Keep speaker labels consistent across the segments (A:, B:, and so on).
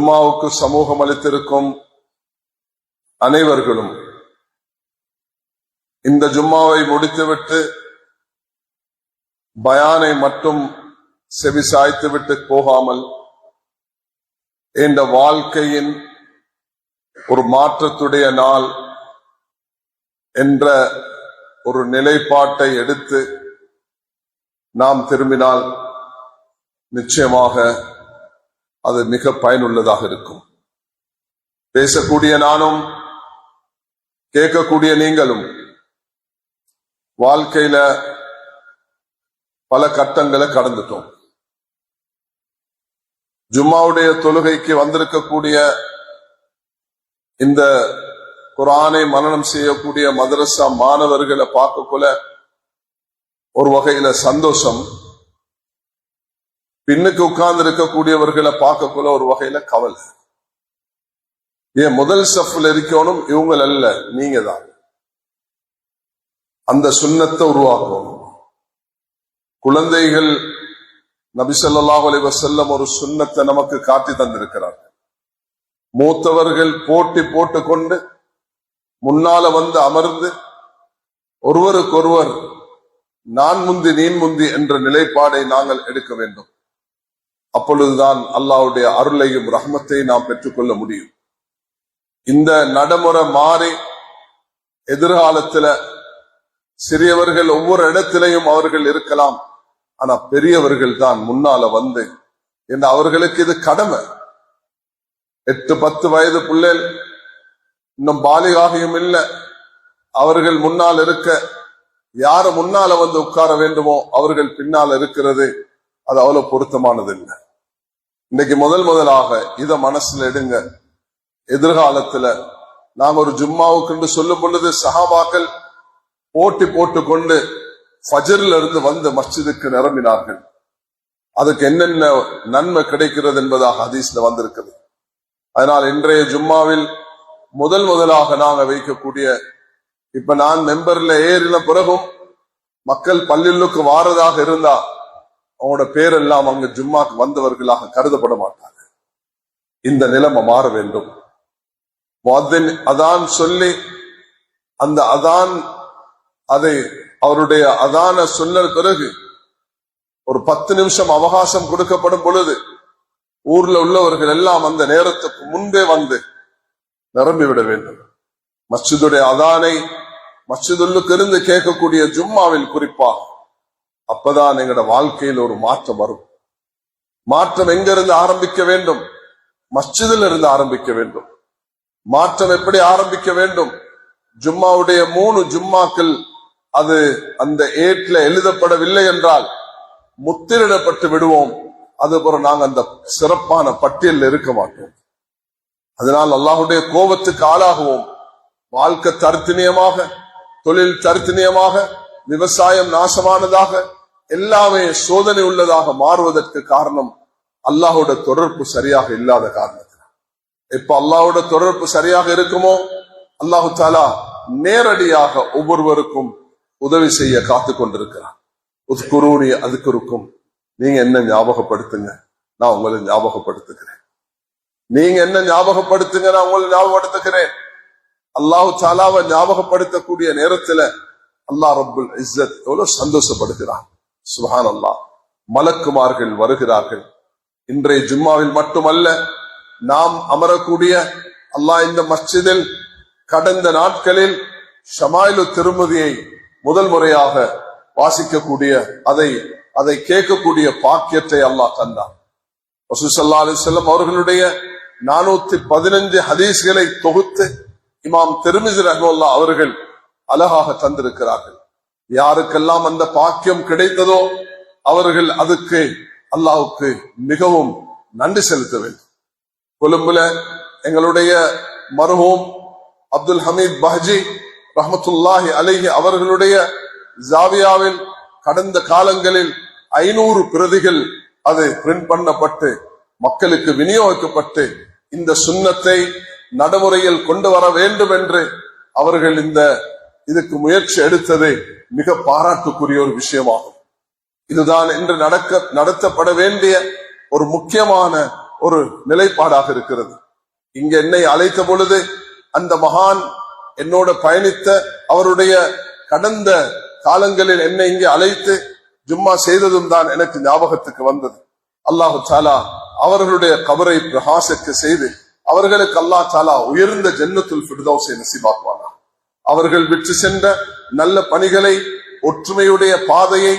A: ஜும்மாவுக்கு சமூகம் அளித்திருக்கும் அனைவர்களும் இந்த ஜும்மாவை முடித்துவிட்டு பயானை மட்டும் செவிசாய்த்துவிட்டு போகாமல் இந்த வாழ்க்கையின் ஒரு மாற்றத்துடைய நாள் என்ற ஒரு நிலைப்பாட்டை எடுத்து நாம் திரும்பினால் நிச்சயமாக அது மிக பயனுள்ளதாக இருக்கும். பேசக்கூடிய நானும் கேட்கக்கூடிய நீங்களும் வாழ்க்கையில பல கட்டங்களை கடந்துட்டோம். ஜும்மாவுடைய தொழுகைக்கு வந்திருக்கக்கூடிய இந்த குர்ஆனை மனனம் செய்யக்கூடிய மதரசா மாணவர்களை பார்க்கக்குள்ள ஒரு வகையில சந்தோஷம், பின்னுக்கு உட்கார்ந்து இருக்கக்கூடியவர்களை பார்க்கக்குள்ள ஒரு வகையில கவலை. ஏன் முதல் சஃப்ல இருக்கணும் இவங்க அல்ல, நீங்க தான் அந்த சுன்னத்தை உருவாக்கணும். குழந்தைகள் நபி ஸல்லல்லாஹு அலைஹி வஸல்லம் ஒரு சுன்னத்தை நமக்கு காட்டி தந்திருக்கிறார்கள். மூத்தவர்கள் போட்டி போட்டுக்கொண்டு முன்னால வந்து அமர்ந்து ஒருவருக்கொருவர் நான் முந்தி நீன் முந்தி என்ற நிலைப்பாடை நாங்கள் எடுக்க வேண்டும். அப்பொழுதுதான் அல்லாஹ்வுடைய அருளையும் ரஹ்மத்தையும் நாம் பெற்றுக்கொள்ள முடியும். இந்த நடைமுறை மாறி எதிர்காலத்துல சிறியவர்கள் ஒவ்வொரு இடத்திலையும் அவர்கள் இருக்கலாம், ஆனா பெரியவர்கள் தான் முன்னால வந்து என்று அவர்களுக்கு இது கடமை. 8-10 வயது பிள்ளைகள் இன்னும் பாலிகாகியும் இல்லை, அவர்கள் முன்னால் இருக்க யாரு முன்னால வந்து உட்கார வேண்டுமோ அவர்கள் பின்னால் இருக்கிறது அது அவ்வளவு பொருத்தமானது இல்லை. இன்னைக்கு முதலாக இத மனசுல எடுங்க. எதிர்காலத்துல நாங்க ஒரு ஜும்மாவுக்கு சொல்லும் பொழுது சஹாபாக்கள் போட்டி போட்டுக்கொண்டு ஃபஜ்ர்ல இருந்து வந்து மஸ்ஜிதுக்கு நிரம்பினார்கள். அதுக்கு என்னென்ன நன்மை கிடைக்கிறது என்பதாக ஹதீஸ்ல வந்திருக்கிறது. அதனால் இன்றைய ஜும்மாவில் முதலாக நாங்க வைக்கக்கூடிய, இப்ப நான் மெம்பர்ல ஏறின பிறகும் மக்கள் பள்ளிகளுக்கு வாரதாக இருந்தா அவங்களோட பேரெல்லாம் அங்கு ஜும்மாக்கு வந்தவர்களாக கருதப்பட மாட்டாங்க. இந்த நிலைமை மாற வேண்டும். முஅத்தின் அதான் சொல்லி அந்த அதான் அதை அவருடைய அதான சொன்ன பிறகு ஒரு 10 நிமிஷம் அவகாசம் கொடுக்கப்படும் பொழுது ஊர்ல உள்ளவர்கள் எல்லாம் அந்த நேரத்துக்கு முன்பே வந்து நிரம்பிவிட வேண்டும். மஸ்ஜிதுடைய அதானை மஸ்ஜிதுல்லுக்கு இருந்து கேட்கக்கூடிய ஜும்மாவில் குறிப்பாக அப்பதான் எங்களோட வாழ்க்கையில் ஒரு மாற்றம் வரும். மாற்றம் எங்கிருந்து ஆரம்பிக்க வேண்டும்? மஸ்ஜிதில் இருந்து ஆரம்பிக்க வேண்டும். மாற்றம் எப்படி ஆரம்பிக்க வேண்டும்? ஜும்மாவுடைய 3 ஜும்மாக்கள் அது அந்த ஏட்ல எழுதப்படவில்லை என்றால் முத்திரிடப்பட்டு விடுவோம். அதுபோல நாங்க அந்த சிறப்பான பட்டியலில் இருக்க மாட்டோம். அதனால் அல்லாஹ்வுடைய கோபத்துக்கு ஆளாகுவோம். வாழ்க்கை தரித்தினியமாக, தொழில் தரித்தினியமாக, விவசாயம் நாசமானதாக, எல்லாமே சோதனை உள்ளதாக மாறுவதற்கு காரணம் அல்லாஹ்வோட தொடர்பு சரியாக இல்லாத காரணத்தினால். இப்ப அல்லாஹ்வோட தொடர்பு சரியாக இருக்குமோ அல்லாஹு தஆலா நேரடியாக ஒவ்வொருவருக்கும் உதவி செய்ய காத்து கொண்டிருக்கிறார். உஸ்குரூனி அதுக்குருக்கும், நீங்க என்ன ஞாபகப்படுத்துங்க நான் உங்களை ஞாபகப்படுத்துகிறேன். நீங்க என்ன ஞாபகப்படுத்துங்க நான் உங்களை ஞாபகப்படுத்துகிறேன். அல்லாஹு தஆலாவை ஞாபகப்படுத்தக்கூடிய நேரத்துல அல்லாஹ் ரப்புல் இஸ்ஸத் எவ்வளவு சந்தோஷப்படுகிறார். சுப்ஹானல்லாஹ். மலக்குமார்கள் வருகிறார்கள். இன்றைய ஜும்மாவில் மட்டுமல்ல, நாம் அமரக்கூடிய அல்லாஹ் இந்த மஸ்ஜிதில் கடந்த நாட்களில் ஷமாயிலு திருமதியை முதல் முறையாக வாசிக்கக்கூடிய அதை கேட்கக்கூடிய பாக்கியத்தை அல்லாஹ் தந்தார். ரசூல் ஸல்லல்லாஹு அலைஹி வஸல்லம் அவர்களுடைய 415 ஹதீஸ்களை தொகுத்து இமாம் திர்மிஸி ரஹ்மத்துல்லாஹ் அவர்கள் அழகாக தந்திருக்கிறார்கள். யாருக்கெல்லாம் அந்த பாக்கியம் கிடைத்ததோ அவர்கள் அதுக்கு அல்லாஹ்வுக்கு மிகவும் நன்றி செலுத்த வேண்டும். கொழும்புல எங்களுடைய மர்ஹூம் அப்துல் ஹமீத் பஹ்ஜி ரஹ்மத்துல்லாஹி அலைஹி அவர்களுடைய ஜாவியாவில் கடந்த காலங்களில் 500 பிரதிகள் அது பிரிண்ட் பண்ணப்பட்டு மக்களுக்கு விநியோகிக்கப்பட்டு இந்த சுன்னத்தை நடைமுறையில் கொண்டு வர வேண்டும் என்று அவர்கள் இதுக்கு முயற்சி எடுத்தது மிக பாராட்டுக்குரிய ஒரு விஷயமாகும். இதுதான் இன்று நடத்தப்பட வேண்டிய ஒரு முக்கியமான ஒரு நிலைப்பாடாக இருக்கிறது. இங்க என்னை அழைத்த பொழுது அந்த மகான் என்னோட பயணித்த அவருடைய கடந்த காலங்களில் என்னை இங்கே அழைத்து ஜும்மா செய்ததும் தான் எனக்கு ஞாபகத்துக்கு வந்தது. அல்லாஹு தாலா அவர்களுடைய கபரை பிரகாசிக்க செய்து அவர்களுக்கு அல்லாஹ் தாலா உயர்ந்த ஜன்னத்துல் ஃபிர்தௌஸை நசீபாக்குவானா. அவர்கள் விட்டு சென்ற நல்ல பணிகளை, ஒற்றுமையுடைய பாதையை,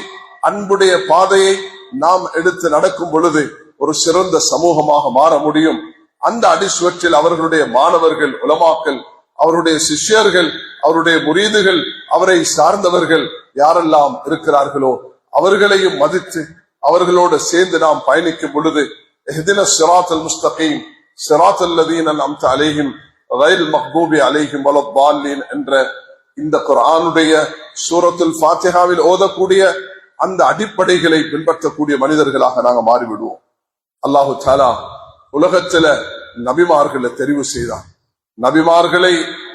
A: அன்புடைய பாதையை நாம் எடுத்து நடக்கும் பொழுது ஒரு சிறந்த சமூகமாக மாற முடியும். அந்த அடிசுவற்றில் அவர்களுடைய மாணவர்கள், உலமாக்கள், அவருடைய சிஷ்யர்கள், அவருடைய முரீதுகள், அவரை சார்ந்தவர்கள் யாரெல்லாம் இருக்கிறார்களோ அவர்களையும் மதித்து அவர்களோடு சேர்ந்து நாம் பயணிக்கும் பொழுது இஹ்தின ஸிராத்தல் முஸ்தகீம் ஸிராத்தல் லதீன அன்அம்த அலைஹிம் கைரில் மக்தூபி அலைஹிம் வலத்தால்லீன் என்ற இந்த குர்ஆனுடைய சூரத்துல் ஃபாத்திஹாவில் ஓதக்கூடிய அந்த அடிப்படைகளை பின்பற்றக்கூடிய மனிதர்களாக நாங்க மாறிவிடுவோம். அல்லாஹு தஆலா உலகத்துல நபிமார்களை தெரிவு செய்தார். நபிமார்களை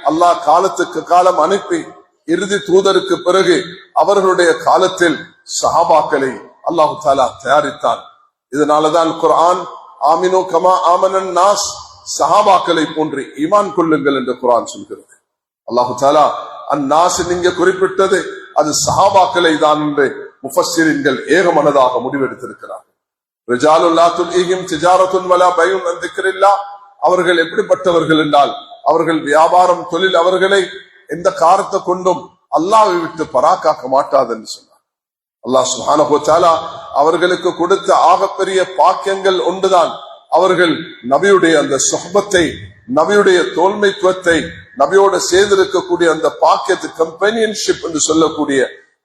A: அல்லாஹ் காலத்துக்கு காலம் அனுப்பி இறுதி தூதருக்கு பிறகு அவர்களுடைய காலத்தில் சஹாபாக்களை அல்லாஹு தஆலா தயாரித்தார். இதனாலதான் குர்ஆன் ஆமினு கமா ஆமனன் நாஸ், சஹாபாக்களை போன்று ஈமான் கொள்ளுங்கள் என்று குர்ஆன் சொல்கிறது. அல்லாஹு தஆலா அந்நாஸ் நீங்க குறிப்பிட்டது அது சஹாபாக்களை தான் என்று முஃபஸ்ஸிரீன்கள் ஏகமனதாக முடிவெடுத்திருக்கிறார்கள். ரிஜாலுல் லா துல்ஹிஹிம் திஜாரத்துன் வலா பைஉன் அன் திக்ரில்லாஹ், அவர்கள் எப்படிப்பட்டவர்கள் என்றால் அவர்கள் வியாபாரம், தொழில் அவர்களை எந்த காரணத்தை கொண்டும் அல்லாஹ்வை விட்டு பராக்காக்க மாட்டாது என்று சொன்னார். அல்லாஹ் சுப்ஹானஹு வ தஆலா அவர்களுக்கு கொடுத்த ஆகப்பெரிய பாக்கியங்கள் ஒன்றுதான் அவர்கள் நபியுடைய அந்த சுஹ்பத்தை, நபியுடைய தோல்மைத்துவத்தை, நபியோட சேர்ந்திருக்கக்கூடிய அந்த பாக்கியத்தை, கம்பெனியன்ஷிப் என்று சொல்லக்கூடிய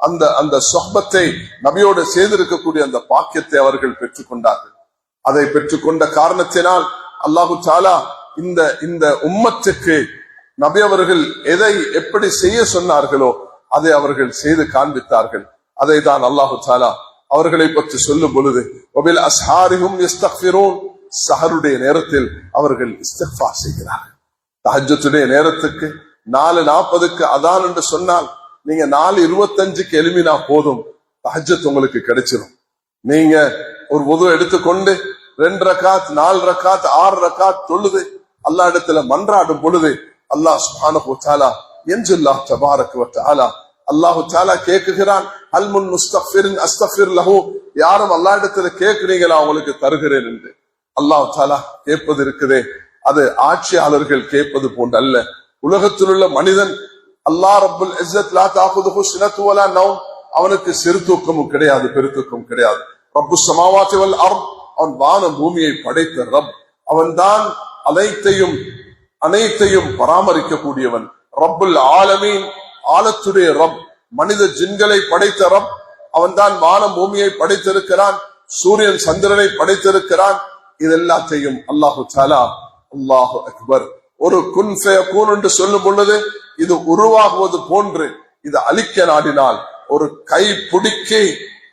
A: அந்த அந்த சுஹ்பத்தை, நபியோட சேர்ந்திருக்கக்கூடிய அந்த பாக்கியத்தை அவர்கள் பெற்றுக்கொண்டார்கள். அதை பெற்றுக்கொண்ட காரணத்தினால் அல்லாஹு தஆலா இந்த இந்த உம்மத்துக்கு நபி அவர்கள் எதை எப்படி செய்ய சொன்னார்களோ அதை அவர்கள் செய்து காண்பித்தார்கள். அதை தான் அல்லாஹு தஆலா அவர்களை பற்றி சொல்லும் பொழுது வபில் அஸ்ஹாரிஹும் யஸ்தக்ஃபிரூன், சஹருடைய நேரத்தில் அவர்கள் இஸ்திக்ஃபார் செய்கிறார்கள். தஹஜ்ஜுடைய நேரத்துக்கு 4:40க்கு அதான் என்று சொன்னால் நீங்க 4:25க்கு எழுமினா போதும், தஹஜ்ஜத் உங்களுக்கு கிடைச்சிடும். நீங்க ஒரு வுது எடுத்துக்கொண்டு 2 ரக்காத் 4 ரக்காத் 6 ரக்காத் தொழுது அல்லாஹ் இடத்துல மன்றாடும் பொழுது அல்லாஹ் சுப்ஹானஹு வ தஆலா யன்ஜுல்லாஹ் தபாரக வ தஆலா அல்லாஹு தஆலா கேக்குகிறான், ஹல் முன் முஸ்தக்ஃபிரின் அஸ்தக்ஃபிர் லஹு, யாரும் அல்லாஹ் இடத்துல கேக்குறீங்களா உங்களுக்கு தருகிறேன் என்று. அல்லாஹ் தஆலா கேட்பது இருக்குதே அது ஆட்சியாளர்கள் கேட்பது போன்று அல்ல. உலகத்தில் உள்ள மனிதன் அல்லாஹ் ரப்புல் இஸ்ஸத் லா தஅகுதுஹு சினத்து வலா நௌம், அவனுக்கு சிறு தூக்கமும் கிடையாது, பெருத்தூக்கம் கிடையாது. ரப்புஸ் ஸமாவாத்தி வல் அர்த், அவன் வான பூமியை படைத்த ரப், அவன்தான் அனைத்தையும் பராமரிக்கக்கூடியவன். ரப்புல் ஆலமீன், ஆலத்துடைய ரப், மனித ஜின்களை படைத்த ரப், அவன்தான் வானம் பூமியை படைத்திருக்கிறான், சூரியன் சந்திரனை படைத்திருக்கிறான். இதெல்லாத்தையும் அல்லாஹு தஆலா, அல்லாஹு அக்பர், ஒரு குன் ஃபயகூன் என்று சொல்லும் பொழுது இது உருவாகுவது போன்று, இது அழிக்க நாடினால் ஒரு கை பிடிக்கி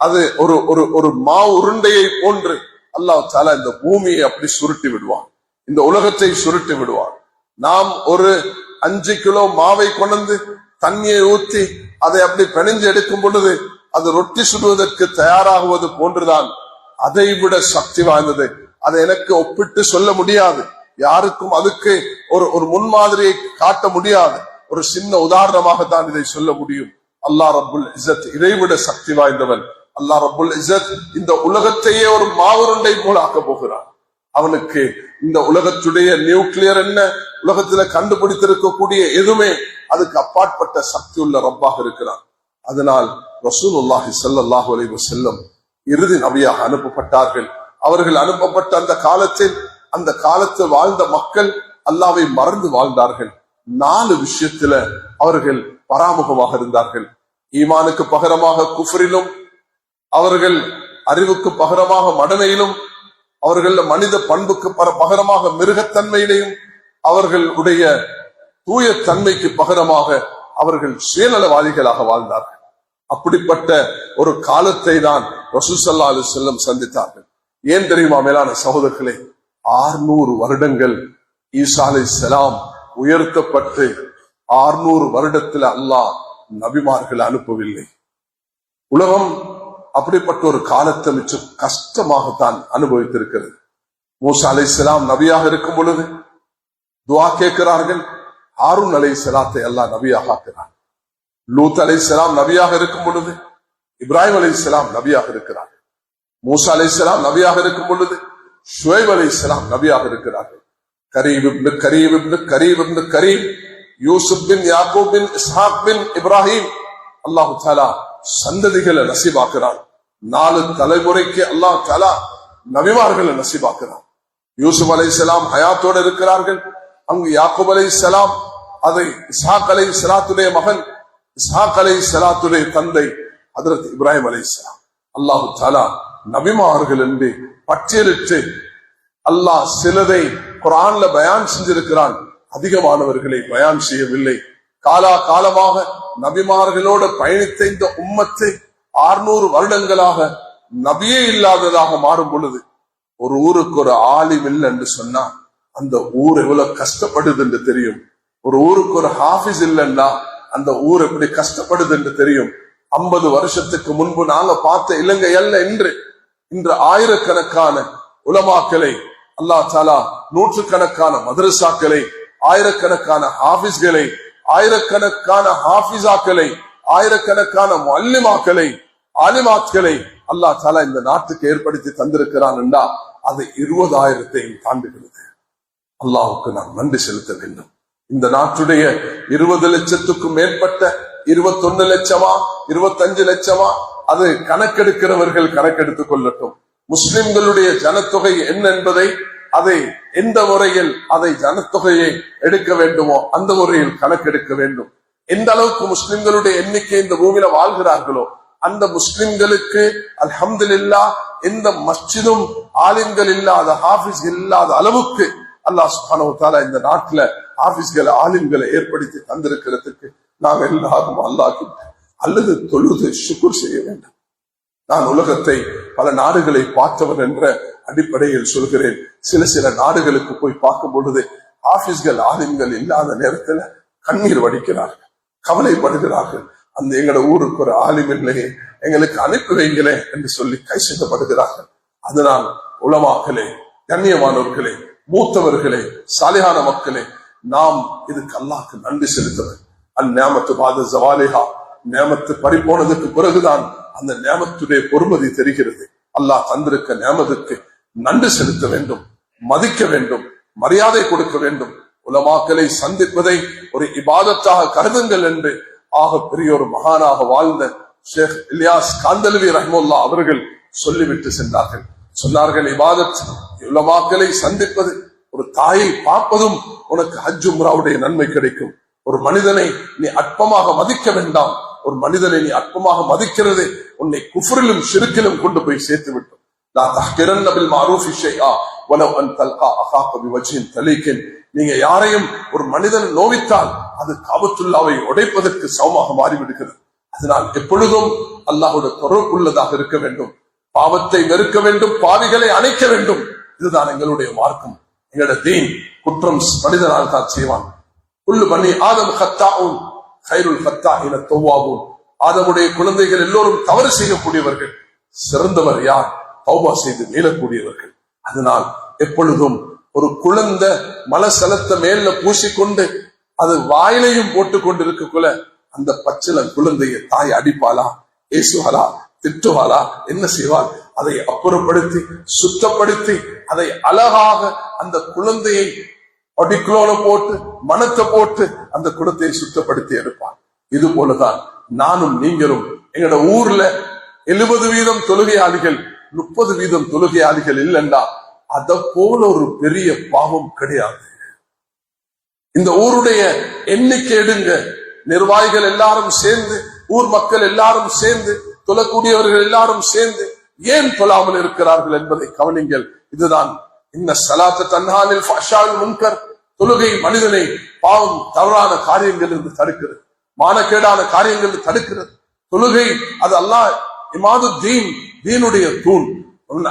A: அது ஒரு ஒரு ஒரு மா உருண்டையை போன்று அல்லாஹ் தஆலா இந்த பூமியை அப்படி சுருட்டி விடுவான், இந்த உலகத்தை சுருட்டி விடுவான். நாம் ஒரு 5 கிலோ மாவை கொண்டு தண்ணியை ஊற்றி அதை அப்படி பிணைஞ்சு எடுக்கும் பொழுது அது ரொட்டி சுடுவதற்கு தயாராகுவது போன்றுதான். அதை விட சக்தி வாய்ந்தது. அதை எனக்கு ஒப்பிட்டு சொல்ல முடியாது, யாருக்கும் அதுக்கு ஒரு முன்மாதிரியை காட்ட முடியாது. ஒரு சின்ன உதாரணமாகத்தான் இதை சொல்ல முடியும். அல்லாஹ் ரப்புல் இஸ்ஸத் இதைவிட சக்தி வாய்ந்தவன். அல்லாஹ் ரப்புல் இஸ்ஸத் இந்த உலகத்தையே ஒரு மாவுருண்டை போல ஆக்க போகிறான். அவனுக்கு இந்த உலகத்துடைய நியூக்ளியர் என்ன, உலகத்துல கண்டுபிடித்திருக்கக்கூடிய எதுவுமே அதுக்கு அப்பாற்பட்ட சக்தி உள்ள ரப்பாக இருக்கிறான். அதனால் ரசூலுல்லாஹி ஸல்லல்லாஹு அலைஹி வஸல்லம் இறுதி நபியாக அனுப்பப்பட்டார்கள். அவர்கள் அனுப்பப்பட்ட அந்த காலத்தில் வாழ்ந்த மக்கள் அல்லாஹ்வை மறந்து வாழ்ந்தார்கள். 4 விஷயத்துல அவர்கள் பராமுகமாக இருந்தார்கள். ஈமானுக்கு பகரமாக குஃப்ரிலும், அவர்கள் அறிவுக்கு பகரமாக மடமையிலும், அவர்கள் மனித பண்புக்கு பகரமாக மிருகத்தன்மையிலையும், அவர்களுடைய தூய தன்மைக்கு பகரமாக அவர்கள் சுயநலவாதிகளாக வாழ்ந்தார்கள். அப்படிப்பட்ட ஒரு காலத்தை தான் ரசூல் ஸல்லல்லாஹு அலைஹி வஸல்லம் சந்தித்தார்கள். ஏன் தெரியுமா மேலான சகோதரர்களே, 600 வருடங்கள் ஈசா அலைஹிஸ்ஸலாம் உயர்த்தப்பட்டு 600 வருடத்தில் அல்லாஹ் நபிமார்கள் அனுப்பவில்லை. உலகம் அப்படிப்பட்ட ஒரு காலத்தை மிச்சம் கஷ்டமாகத்தான் அனுபவித்திருக்கிறது. மூசா அலைஹிஸ்ஸலாம் நபியாக இருக்கும் பொழுது துஆ கேட்கிறார்கள். ஹாரூன் அலைஹிஸ்ஸலாத்தை அல்லாஹ் நபியாக ஆக்குறார். லூத் அலைஹிஸ்ஸலாம் நபியாக இருக்கும் பொழுது இப்ராஹிம் அலைஹிஸ்ஸலாம் நபியாக இருக்கிறார்கள். மூசா அலைஹிஸ்ஸலாம் நபியாக இருக்கும் பொழுது ஷுவைப் அலைஹிஸ்ஸலாம் நபியாக இருக்கிறார்கள். கரீம் இப்னு கரீம் இப்னு கரீம் இப்னு கரீம், யூசுப் பின் யாக்கூப் பின் இஸ்ஹாக் பின் இப்ராஹிம், அல்லாஹ் தஆலா சந்ததிகளை நசீபாக்குறான். 4 தலைமுறைக்கு அல்லாஹ் தஆலா நபிமார்களை நசீபாக்குறான். யூசுப் அலைஹிஸ்ஸலாம் ஹயாத்தோடு இருக்கிறார்கள். அங்கு யாக்கூப் அலைஹிஸ்ஸலாம், அதை இஸ்ஹாக் அலைஹிஸ்ஸலாத்துடைய மகன், இஸ்ஹாக் அலைஹிஸ்ஸலாத்துடைய தந்தை ஹஜ்ரத் இப்ராஹிம் அலைஹிஸ்ஸலாம். அல்லாஹ் தஆலா நபிமார்கள் என்று பட்டியலிட்டு அல்லாஹ் சிலதை குர்ஆன்ல பயான் செஞ்சிருக்கிறான், அதிகமானவர்களை பயான் செய்யவில்லை. காலா காலமாக நபிமார்களோடு பயணித்த இந்த உம்மத்தை 600 வருடங்களாக நபியே இல்லாததாக மாறும் பொழுது, ஒரு ஊருக்கு ஒரு ஆலிம் இல்லை என்று சொன்னா அந்த ஊர் எவ்வளவு கஷ்டப்படுது என்று தெரியும். ஒரு ஊருக்கு ஒரு ஹாஃபிஸ் இல்லைன்னா அந்த ஊர் எப்படி கஷ்டப்படுது என்று தெரியும். 50 வருஷத்துக்கு முன்பு நாங்க பார்த்த இலங்கை அல்ல இன்று ஆயிரக்கணக்கான உலமாக்களை அல்லாஹ் தஆலா, நூற்றுக்கணக்கான மதரசாக்களை, ஆயிரக்கணக்கான ஹாஃபிஸ்களை, ஆயிரக்கணக்கான ஹாஃபிஸாக்களை, ஆயிரக்கணக்கான முஅல்லிமாக்களை, ஆலிமாத்களை அல்லாஹ் தஆலா இந்த நாட்டுக்கு ஏற்படுத்தி தந்திருக்கிறான் என்றா அது 20,000 தாண்டுகிறது. அல்லாஹ்வுக்கு நாம் நன்றி செலுத்த வேண்டும். இந்த நாட்டுடைய 20 லட்சத்துக்கும் மேற்பட்ட 21 லட்சமா 25 லட்சமா அது கணக்கெடுக்கிறவர்கள் கணக்கெடுத்துக் கொள்ளட்டும். முஸ்லிம்களுடைய ஜனத்தொகை என்ன என்பதை, அதை எந்த முறையில் அதை ஜனத்தொகையை எடுக்க வேண்டுமோ அந்த முறையில் கணக்கெடுக்க வேண்டும். எந்த அளவுக்கு முஸ்லிம்களுடைய எண்ணிக்கை இந்த பூமியில வாழ்கிறார்களோ அந்த முஸ்லிம்களுக்கு அல்ஹம்துலில்லாஹ் எந்த மஸ்ஜிதும் ஆலிம்கள் இல்லாத, ஹாஃபிஸ் இல்லாத அளவுக்கு அல்லாஹ் சுப்ஹானஹு வ தஆலா இந்த நாட்டுல ஹாஃபிஸ்களை, ஆலிம்களை ஏற்படுத்தி தந்திருக்கிறதுக்கு நாம் எல்லாரும் அல்லாஹ்க்கு அல்லது தொழுது ஷுக்ர் செய்ய வேண்டும். நான் உலகத்தை பல நாடுகளை பார்த்தவன் என்ற அடிப்படையில் சொல்கிறேன். சில நாடுகளுக்கு போய் பார்க்கும் பொழுது ஆபீஸ்கள், ஆலிம்கள் இல்லாத நேரத்துல கண்ணீர் வடிக்கிறார்கள், கவலைப்படுகிறார்கள். அந்த எங்கட ஊருக்கு ஒரு ஆலிம் இல்லையே, எங்களுக்கு அனுப்பி வைங்களே என்று சொல்லி கை செய்யப்படுகிறார்கள். அதனால் உலமாக்களே, கண்ணியமானவர்களே, மூத்தவர்களே, சாலிஹான மக்களே, நாம் இதுக்கு அல்லாஹ்க்கு நன்றி செலுத்துவது. அந்நியாமத்து பாத ஜவாலிஹா, நியாமத்து பறிப்போனதுக்கு பிறகுதான் அந்த நியாமத்துடைய பொறுமதி தெரிகிறது. அல்லாஹ் தந்திருக்க நியாமத்துக்கு நன்றி செலுத்த வேண்டும், மதிக்க வேண்டும், மரியாதை கொடுக்க வேண்டும். உலமாக்களை சந்திப்பதை ஒரு இபாதத்தாக கருதுங்கள் என்று ஆக பெரிய ஒரு மகானாக வாழ்ந்த ஷேக் இலியாஸ் காந்தல்வி ரஹ்மத்துல்லாஹ் அவர்கள் சொல்லிவிட்டு சென்றார்கள். சொன்னார்கள், இபாதத் உலமாக்களை சந்திப்பது, ஒரு தாயை பார்ப்பதும் உனக்கு ஹஜ் உம்ராவுடைய நன்மை கிடைக்கும். ஒரு மனிதனை நீ அற்பமாக மதிக்க வேண்டாம். ஒரு மனிதனை நீ அற்பமாக மதிக்கிறது உன்னை குஃப்ரிலும் ஷிர்கிலும் கொண்டு போய் சேர்த்து விட்டோம். லா தஹ்கிரன்ன பில் மஅரூஃபி ஷைஆ வலவ் அன் தல்கா அகாக பிவஜ்ஹின் தலீகின். நீங்க யாரையும், ஒரு மனிதன் நோவித்தால் அது காபத்துல்லாவை உடைப்பதற்கு சமமாக மாறிவிடுகிறது. அதனால் எப்பொழுதும் அல்லாஹ்வுடைய தொடர்புள்ளதாக இருக்க வேண்டும். பாவத்தை வெறுக்க வேண்டும், பாவிகளை அணைக்க வேண்டும். இதுதான் எங்களுடைய மார்க்கம், எங்களுடைய தீன். குற்றம் மனிதனால் தான் செய்வான். குல்லு பனி ஆதம் கத்தாஊன் கைருல் கத்தாஇன தவ்வாபூன். ஆதமுடைய குழந்தைகள் எல்லோரும் தவறு செய்யக்கூடியவர்கள், சிறந்தவர் யார்? தௌபா செய்து மீளக்கூடியவர்கள். அதனால் எப்பொழுதும் ஒரு குழந்தை மலசலத்தை மேல பூசிக்கொண்டு அது வாயிலையும் போட்டுக் கொண்டு இருக்கக்குள்ள அந்த பச்சிளம் குழந்தையை தாய் அடிப்பாளா, ஏசுவாளா, திட்டுவாளா, என்ன செய்வாள்? அதை அப்புறப்படுத்தி சுத்தப்படுத்தி அதை அழகாக அந்த குழந்தையை அடிக்குலோன போட்டு மனத்தை போட்டு அந்த குடத்தை சுத்தப்படுத்தி எடுப்பான். இது போலதான் நானும் நீங்களும். எங்களோட ஊர்ல 70% தொழுகையாளிகள், 30% தொழுகையாளிகள் இல்லைண்டா அத போல ஒரு பெரிய பாவம் கிடையாது. இந்த ஊருடைய எண்ணிக்கை எடுங்க, நிர்வாகிகள் எல்லாரும் சேர்ந்து, ஊர் மக்கள் எல்லாரும் சேர்ந்து, தொழக்கூடியவர்கள் எல்லாரும் சேர்ந்து ஏன் தொழாமல் இருக்கிறார்கள் என்பதை கவனிங்கள். இதுதான் இன்ன ஸலாத்த தன்ஹா அனில் ஃபஹ்ஷாஇல் முன்கர். தொழுகை மனிதனை பாவம், தவறான காரியங்கள் இருந்து தடுக்கிறது, மானக்கேடான காரியங்கள் தடுக்கிறது. தொழுகை அது அல்லாஹ் இமாது தீன், தீனுடைய தூண்.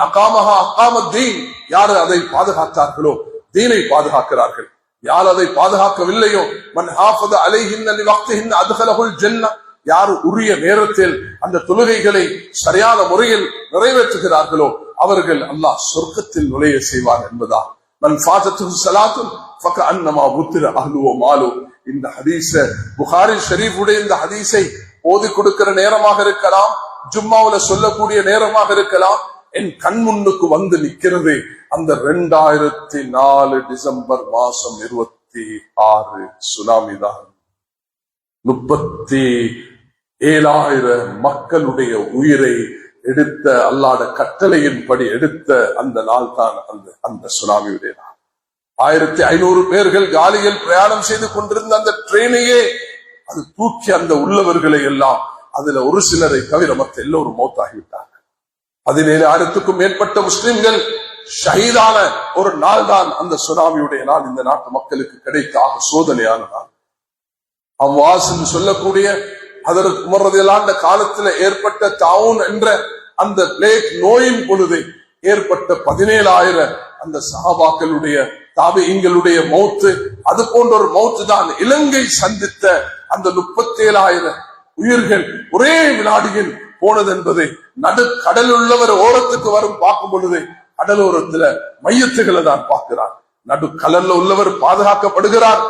A: அகாமஹா அகாம தீன். யாரு அதை பாதுகாத்தார்களோ தீனை பாதுகாக்கிறார்கள். யார் அதை பாதுகாக்கவில்லையோ, மன் ஹாஃபத அலைஹின்ன லிவக்திஹின்ன அத்கலஹுல் ஜன்னah. யார் உரிய நேரத்தில் அந்த தொழுகைகளை சரியான முறையில் நிறைவேற்றுகிறார்களோ அவர்கள் அல்லாஹ் சொர்க்கத்தில் நுழைய செய்வார் என்பதா. மன் ஃபாதத்து ஸலாத்துன் ஃபகஅன்னமா புத்திர அஹ்லுஹு மாலு. இந்த ஹதீஸ புகாரி ஷரீஃபுடைய இந்த ஹதீஸை ஓதி கொடுக்கிற நேரமாக இருக்கலாம், ஜும்மாவுல சொல்லக்கூடிய நேரமாக இருக்கலாம், என் கண் முன்னுக்கு வந்து நிற்கிறது அந்த 2004 டிசம்பர் மாசம் 26 சுனாமி தான். 37,000 மக்களுடைய உயிரை எடுத்த அல்லாஹ்ட கட்டளையின்படி எடுத்த அந்த நாள் தான் அந்த சுனாமியுடைய நாள். 1500 பேர்கள் காலியில் பிரயாணம் செய்து கொண்டிருந்த அந்த ட்ரெயினையே அது தூக்கி அந்த உள்ளவர்களை எல்லாம், அதுல ஒரு சிலரை தவிர மற்ற எல்லோரும் மௌத்தாகிவிட்டார்கள். 17,000க்கும் மேற்பட்ட முஸ்லிம்கள் ஷஹீதான ஒரு நாள் தான் அந்த சுனாமியுடைய நாள். இந்த நாட்டு மக்களுக்கு கிடைத்த சோதனையான நாள். அம்வாஸ் என்று சொல்லக்கூடிய அதற்கு உமர் ரலியல்லாஹு அன்ஹு காலத்தில் ஏற்பட்ட தாவுன் என்ற அந்த பிளேக் நோயின் பொழுது ஏற்பட்ட 17,000 அந்த சஹாபாக்களுடைய தாபிஈன்களுடைய மௌத்து, அது போன்ற ஒரு மௌத்து தான் இலங்கை சந்தித்த அந்த 37,000 உயிர்கள் ஒரே வினாடியில் போனது என்பதை நடுக்கடல் உள்ளவர் ஓரத்துக்கு வரும் பார்க்கும் பொழுது கடலோரத்துல மையத்துகளை தான் பார்க்கிறார். நடுக்கடல்ல உள்ளவர் பாதுகாக்கப்படுகிறார்,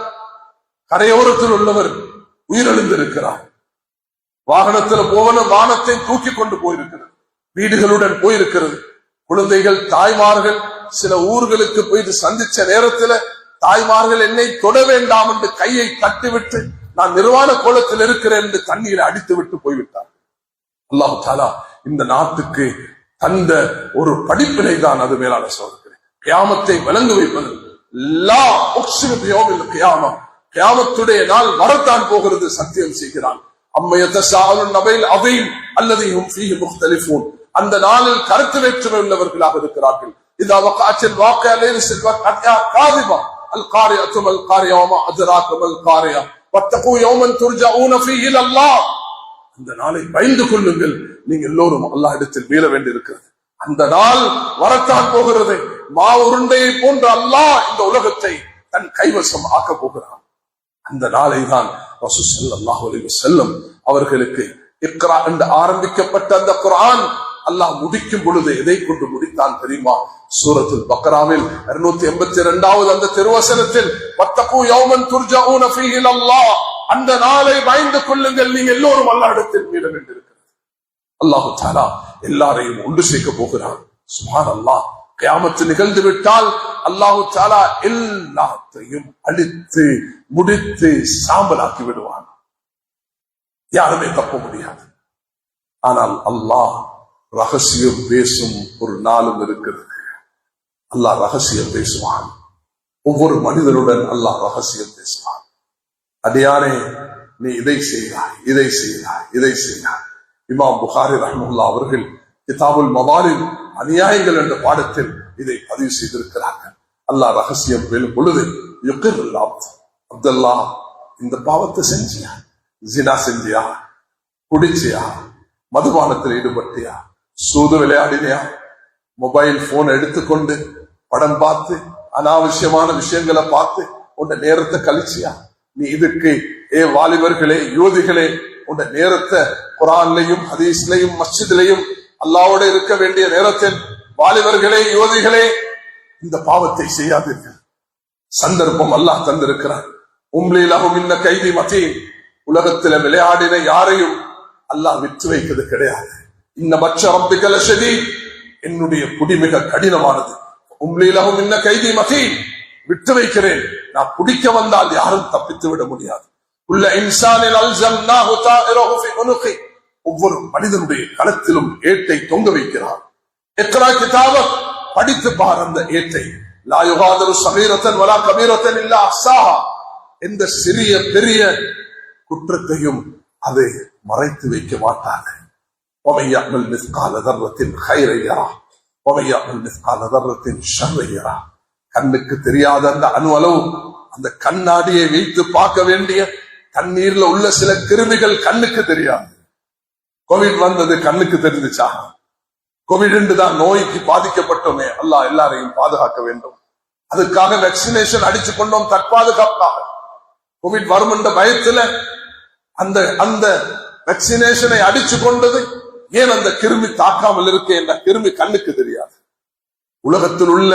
A: கரையோரத்தில் உள்ளவர் உயிரிழந்திருக்கிறார். வாகனத்துல போவன வானத்தை தூக்கி கொண்டு போயிருக்கிறது, வீடுகளுடன் போயிருக்கிறது. குழந்தைகள் தாய்மார்கள் சில ஊர்களுக்கு போயிட்டு சந்திச்ச நேரத்துல தாய்மார்கள் என்னை தொட வேண்டாம் என்று கையை தட்டிவிட்டு நான் நிர்வாண கோலத்தில் இருக்கிறேன் என்று தண்ணீரை அடித்து விட்டு போய்விட்டார். அல்லாஹ் தஆலா இந்த நாட்டுக்கு தந்த ஒரு படிப்பினை தான் அது. மேலான சோதனை கியாமத்தை விளங்கு வைப்பது. லா உக்ஸிமு பியௌமில் கியாமா, கியாமத்துடைய நாள் வரத்தான் போகிறது, சத்தியம் செய்கிறான். அம்மா யதஸாஅலுன் நபைல் அதீம் அல்லதீ ஹும் ஃபீஹி முக்தலிஃபூன். அந்த நாளில் கருத்து வேற்றுமை உள்ளவர்களாக இருக்கிறார்கள். இதா வகஅத்தில் வாக்கியா லைஸல் வகஅத்தியா காதிபா அல் காரிஅத்து மல் காரியா வமா அத்ராக மல் காரியா வத்தகு யௌமன் துர்ஜஊன ஃபீஹி இலல்லாஹ். அந்த நாளை பயந்து கொள்ளுங்கள், நீங்க எல்லோரும் அல்லாஹ் இடத்தில் மீள வேண்டியிருக்கிறது. அந்த நாள் வரத்தான் போகிறது. மா உருண்டையை போன்ற அல்லாஹ் இந்த உலகத்தை தன் கைவசம் ஆக்க போகிறான். அந்த நாளை தான் ரசூல் ஸல்லல்லாஹு அலைஹி வஸல்லம் அவர்களுக்கு இக்ரா என்று ஆரம்பிக்கப்பட்ட அந்த குர்ஆன் அல்லாஹ் முடிக்கும் பொழுது எதை கொண்டு முடித்தான் தெரியுமா? சூரத்துல் பக்ராவில் 282வது அந்த திருவசனத்தில் வத்தகு யௌமன் துர்ஜஊன ஃபீஹி இலல்லாஹ், அந்த நாளை பயந்து கொள்ளுங்கள், நீங்க எல்லோரும் அல்லாஹ்விடத்தில் மீள வேண்டியிருக்கிறது. அல்லாஹ் தஆலா எல்லாரையும் ஒன்று சேர்க்க போகிறான். சுப்ஹானல்லாஹ். கியாமத் நிகழ்ந்து விட்டால் அல்லாஹ் தஆலா எல்லாத்தையும் அழித்து முடித்து சாம்பலாக்கி விடுவான். யாருமே தப்ப முடியாது. ஆனால் அல்லாஹ் ரகசியம் பேசும் ஒரு நாளும் இருக்கிறது. அல்லாஹ் ரகசியம் பேசுவான். ஒவ்வொரு மனிதனுடன் அல்லாஹ் ரகசியம் பேசுவான். அடியானே, நீ இதை செய்தாய், இதை செய்தாய், இதை செய்தாய். இமாம் புகாரி ரஹ்மத்துல்லாஹி அவர்கள் கிதாபுல் மவாலித் அநியாயங்கள் என்ற பாடத்தில் இதை பதிவு செய்திருக்கிறார்கள். அல்லாஹ் ரகசியம் பேசும் பொழுது அப்துல்லா, இந்த பாவத்தை செஞ்சியா, ஜினா செஞ்சியா, குடிச்சியா, மதுபானத்தில் ஈடுபட்டியா, சூது விளையாடினியா, மொபைல் போன் எடுத்துக்கொண்டு படம் பார்த்து அனாவசியமான விஷயங்களை பார்த்து உன்ன நேரத்தை கழிச்சியா, நீ இதுக்கு வாலிபர்களே, யுவதிகளே, உன்ன நேரத்தை குர்ஆன்லயும் ஹதீஸ்லயும் மஸ்ஜித்லயும் அல்லாஹ்வோட இருக்க வேண்டிய நேரத்தில் வாலிபர்களே, யுவதிகளே, இந்த பாவத்தை செய்யாதீர்கள். சந்தர்ப்பம் அல்லாஹ் தந்திருக்கிறார். உம்லிலஹும் இன்ன கைதி மதீன். உலகத்துல விளையாடின யாரையும் அல்லாஹ் விற்று வைக்கிறது கிடையாது. இன்ன பட்ச ரப்பிக லஷதீத், என்னுடைய குடி மிக கடினமானது. உம்லிலஹும் இன்ன கைதி மதீன், விட்டு வைக்கிறேன், நான் பிடிக்க வந்தால் யாரும் தப்பித்து விட முடியாது. குல்ல இன்சானின் அல்ஸம்னாஹு தாயிரஹு ஃபீ உனுகி, ஒவ்வொரு மனிதனுடைய களத்திலும் ஏட்டை தொங்க வைக்கிறார். இக்ரா கிதாபக், படித்து பார் அந்த ஏட்டை. லா யுகாதிரு ஸகீரத்தன் வலா கபீரத்தன் இல்லா அஹ்ஸாஹா, எந்த சிறிய பெரிய குற்றத்தையும் அதை மறைத்து வைக்க மாட்டாங்க. وَمَن يَعْمَلْ مِثْقَالَ ذَرَّةٍ خَيْرًا يَرَهُ وَمَن يَعْمَلْ مِثْقَالَ ذَرَّةٍ شَرًّا يَرَهُ. கண்ணுக்கு தெரியாத அந்த அணு அளவு, அந்த கண்ணாடியை வைத்து பார்க்க வேண்டிய தண்ணீர்ல உள்ள சில கிருமிகள் கண்ணுக்கு தெரியாது. கோவிட் வந்தது கண்ணுக்கு தெரிஞ்சுச்சா? கோவிட் தான் நோய்க்கு பாதிக்கப்பட்டோமே. அல்லாஹ் எல்லாரையும் பாதுகாக்க வேண்டும். அதுக்காக வேக்சினேஷன் அடிச்சு கொண்டோம் தற்பாதுகாப்பாக. கோவிட் வரும் என்ற பயத்துல அந்த அந்த வேக்சினேஷனை அடிச்சு கொண்டது ஏன் அந்த கிருமி தாக்காமல் இருக்க என்ற கிருமி கண்ணுக்கு தெரியாது. உலகத்தில் உள்ள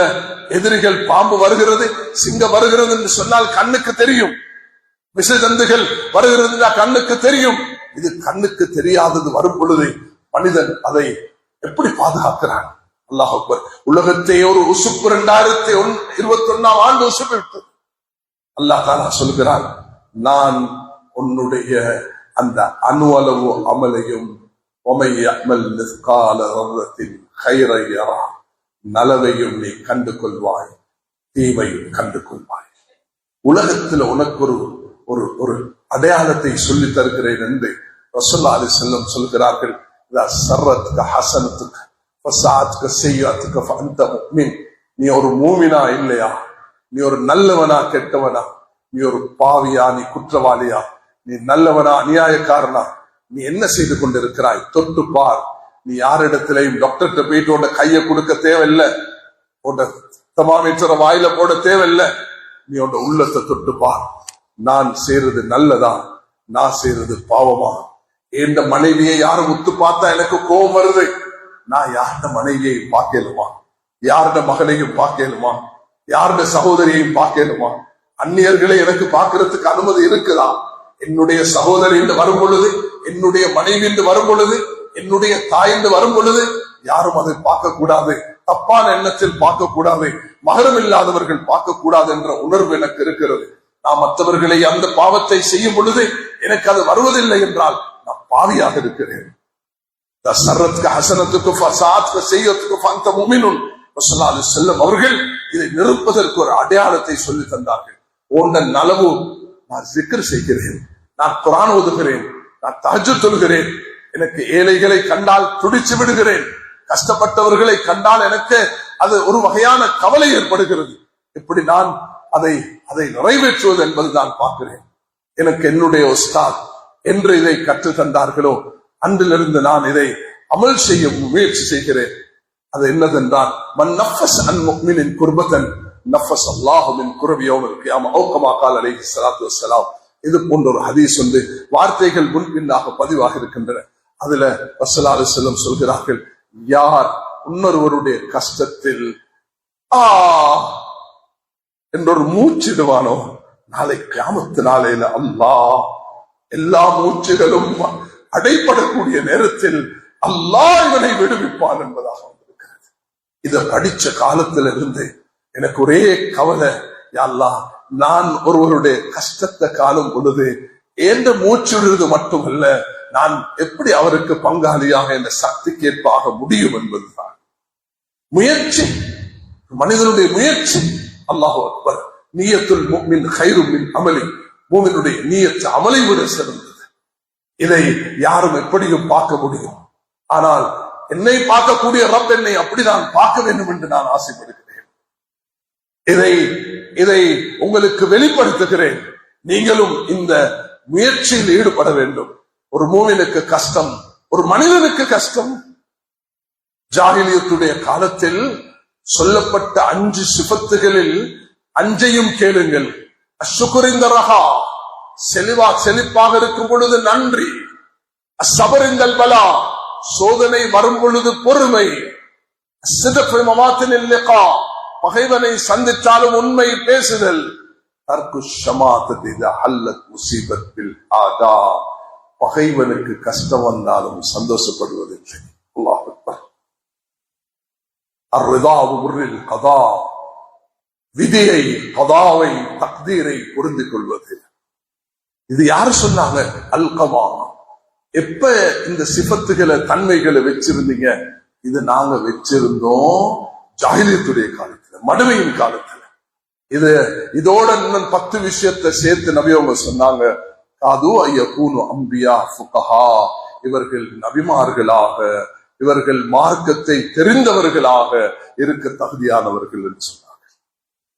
A: எதிரிகள் பாம்பு வருகிறது, சிங்கம் வருகிறது என்று சொன்னால் கண்ணுக்கு தெரியும். விஷஜந்துகள் வருகிறது கண்ணுக்கு தெரியும். இது கண்ணுக்கு தெரியாதது வரும் பொழுது மனிதன் அதை எப்படி பாதுகாக்கிறான்? அல்லாஹ் அக்பர். உலகத்தை ஒரு உசுப்பு 2021 ஆண்டு உசுப்பு விட்டது. அல்லாஹ் தாலா சொல்கிறான், நான் உன்னுடைய அந்த அணு அளவு அமலையும் நலவையும் நீ கண்டு கொள்வாய், தீமையும் கண்டு கொள்வாய். உலகத்தில் உனக்கு ஒரு ஒரு அடையாளத்தை சொல்லி தருகிறேன் என்று ரசூலுல்லாஹி அலைஹி வஸல்லம் சொல்கிறார்கள். நீ ஒரு மூமினா இல்லையா? நீ ஒரு நல்லவனா கெட்டவனா? நீ ஒரு பாவியா? நீ குற்றவாளியா? நீ நல்லவனா அநியாயக்காரனா? நீ என்ன செய்து கொண்டிருக்கிறாய்? தொட்டு பார். நீ யாரிடத்திலையும் டாக்டர்கிட்ட போயிட்டு உன்ன கையை கொடுக்க தேவையில்லை, உன்ன தெர்மாமீட்டரை வாயில போட தேவையில்லை. நீ உன் உள்ளத்தை தொட்டு பார். நான் செய்யறது நல்லதா, நான் செய்யறது பாவமா? எந்த மனைவியை யாரும் உத்து பார்த்தா எனக்கு கோபம் வருது. நான் யார்ட மனைவியை பார்க்கலுமா? யார்ட மகனையும் பார்க்கலுமா? யார்ட சகோதரியையும் பார்க்கலுமா? அந்நியர்களை எனக்கு பார்க்கறதுக்கு அனுமதி இருக்குதா? என்னுடைய சகோதரி என்று வரும் பொழுது, என்னுடைய மனைவி என்று வரும் பொழுது, என்னுடைய தாய் என்று வரும் பொழுது யாரும் அதை பார்க்க கூடாது, தப்பான எண்ணத்தில் பார்க்க கூடாது, மகரம் இல்லாதவர்கள் பார்க்க கூடாது என்ற உணர்வு எனக்கு இருக்கிறது. நான் மற்றவர்களை அந்த பாவத்தை செய்யும் பொழுது எனக்கு அது வருவதில்லை என்றால் நான் பாவியாக இருக்கிறேன். அவர்கள் இதை நிரூபிப்பதற்கு ஒரு அடையாளத்தை சொல்லி தந்தார்கள். உன்ன நலவு நான் zikr செய்கிறேன், நான் குர்ஆன் ஓதுகிறேன், நான் தஹஜ்ஜுத் தொழுகிறேன், எனக்கு ஏழைகளை கண்டால் துடிச்சு விடுகிறேன், கஷ்டப்பட்டவர்களை கண்டால் எனக்கு அது ஒரு வகையான கவலை ஏற்படுகிறது. இப்படி நான் அதை நிறைவேற்றுவது என்பது நான் பார்க்கிறேன். எனக்கு என்னுடைய உஸ்தாத் என்று இதை கற்று தந்தார்களோ அன்றிலிருந்து நான் இதை அமல் செய்ய முயற்சி செய்கிறேன். அது என்னதென்றால், மன் நஃபஸ் அன் முஃமினின் குர்பத்தன் நஃபஸ் அல்லாஹு மின் குர்பி யௌமில் கியாமஹ் அவு கமா கால அலைஹி ஸலாத்து வஸ்ஸலாம். இது போன்ற ஒரு ஹதீஸ் வந்து வார்த்தைகள் முன்பின்னாக பதிவாக இருக்கின்றன. அதுல ரசூலுல்லாஹி அலைஹி வஸல்லம் சொல்கிறார்கள், யார் இன்னொருவருடைய கஷ்டத்தில் என்றொரு மூச்சிடுவானோ, நாளை கியாமத்து நாளையில அல்லாஹ் எல்லா மூச்சுகளும் அடைபடக்கூடிய நேரத்தில் அல்லாஹ் இவனை விடுவிப்பான் என்பதாக வந்திருக்கிறது. இதை படிச்ச காலத்திலிருந்து எனக்கு ஒரே கவலை, யா அல்லாஹ், நான் ஒருவருடைய கஷ்டத்தை காணும் பொழுது என்ற மூச்சுடுறது மட்டுமல்ல, நான் எப்படி அவருக்கு பங்காளியாக என்ற சக்திக்கேற்பாக முடியும் என்பதுதான் முயற்சி, மனிதனுடைய முயற்சி. அல்லாஹு அக்பர். நியத்துல் முஃமின் கைரும் மின் அமலி. மூமினுடைய நியத்து அமலை விட சிறந்தது. இதை யாரும் எப்படியும் பார்க்க முடியும். ஆனால் என்னை பார்க்கக்கூடிய ரப் என்னை அப்படி நான் பார்க்க வேண்டும் என்று நான் ஆசைப்படுகிறேன். இதை உங்களுக்கு வெளிப்படுத்துகிறேன். நீங்களும் இந்த முயற்சியில் ஈடுபட வேண்டும். ஒரு மூமினுக்கு கஷ்டம், ஒரு மனிதனுக்கு கஷ்டம். ஜாஹிலியத்துடைய காலத்தில் சொல்லப்பட்ட 5 சிஃபத்துகளில் 5ஐயும் கேளுங்கள். அஷ்ஷுகுரிந்தரஹா, செழிப்பாக இருக்கும் பொழுது நன்றி. அஸ்ஸபரிந்தல் பலா, சோதனை வரும் பொழுது பொறுமை. அஸ்ஸித்ஃபு மவாத்தினில் லிகா, பகைவனை சந்தித்தாலும் உண்மை பேசுதல். தர்கு ஷமாததி இதா ஹல்லத் முஸீபத் பில் ஆதா, பகைவனுக்கு கஷ்டம் வந்தாலும் சந்தோஷப்படுவதில்லை. அல்லாஹ் அக்பர். அர்ரிதாவு முர்ரில் கதா, விதியை, கதாவை, தக்தீரை பொருந்திக் கொள்வது. இது யாரு சொன்னாங்க? அல்கமா. எப்ப இந்த சிஃபத்துகளை, தன்மைகளை வச்சிருந்தீங்க? இது நாங்க வச்சிருந்தோம் ஜாஹிலியத்துடைய காலத்துல, மடுமையின் காலத்துல. இதோட இன்னும் 10 விஷயத்தை சேர்த்து நபி அவங்க சொன்னாங்க. காது ஐயகூனு அம்பியா ஃபுகஹா, இவர்கள் நபிமார்களாக, இவர்கள் மார்க்கத்தை தெரிந்தவர்களாக இருக்க தகுதியானவர்கள் என்று சொன்னாங்க.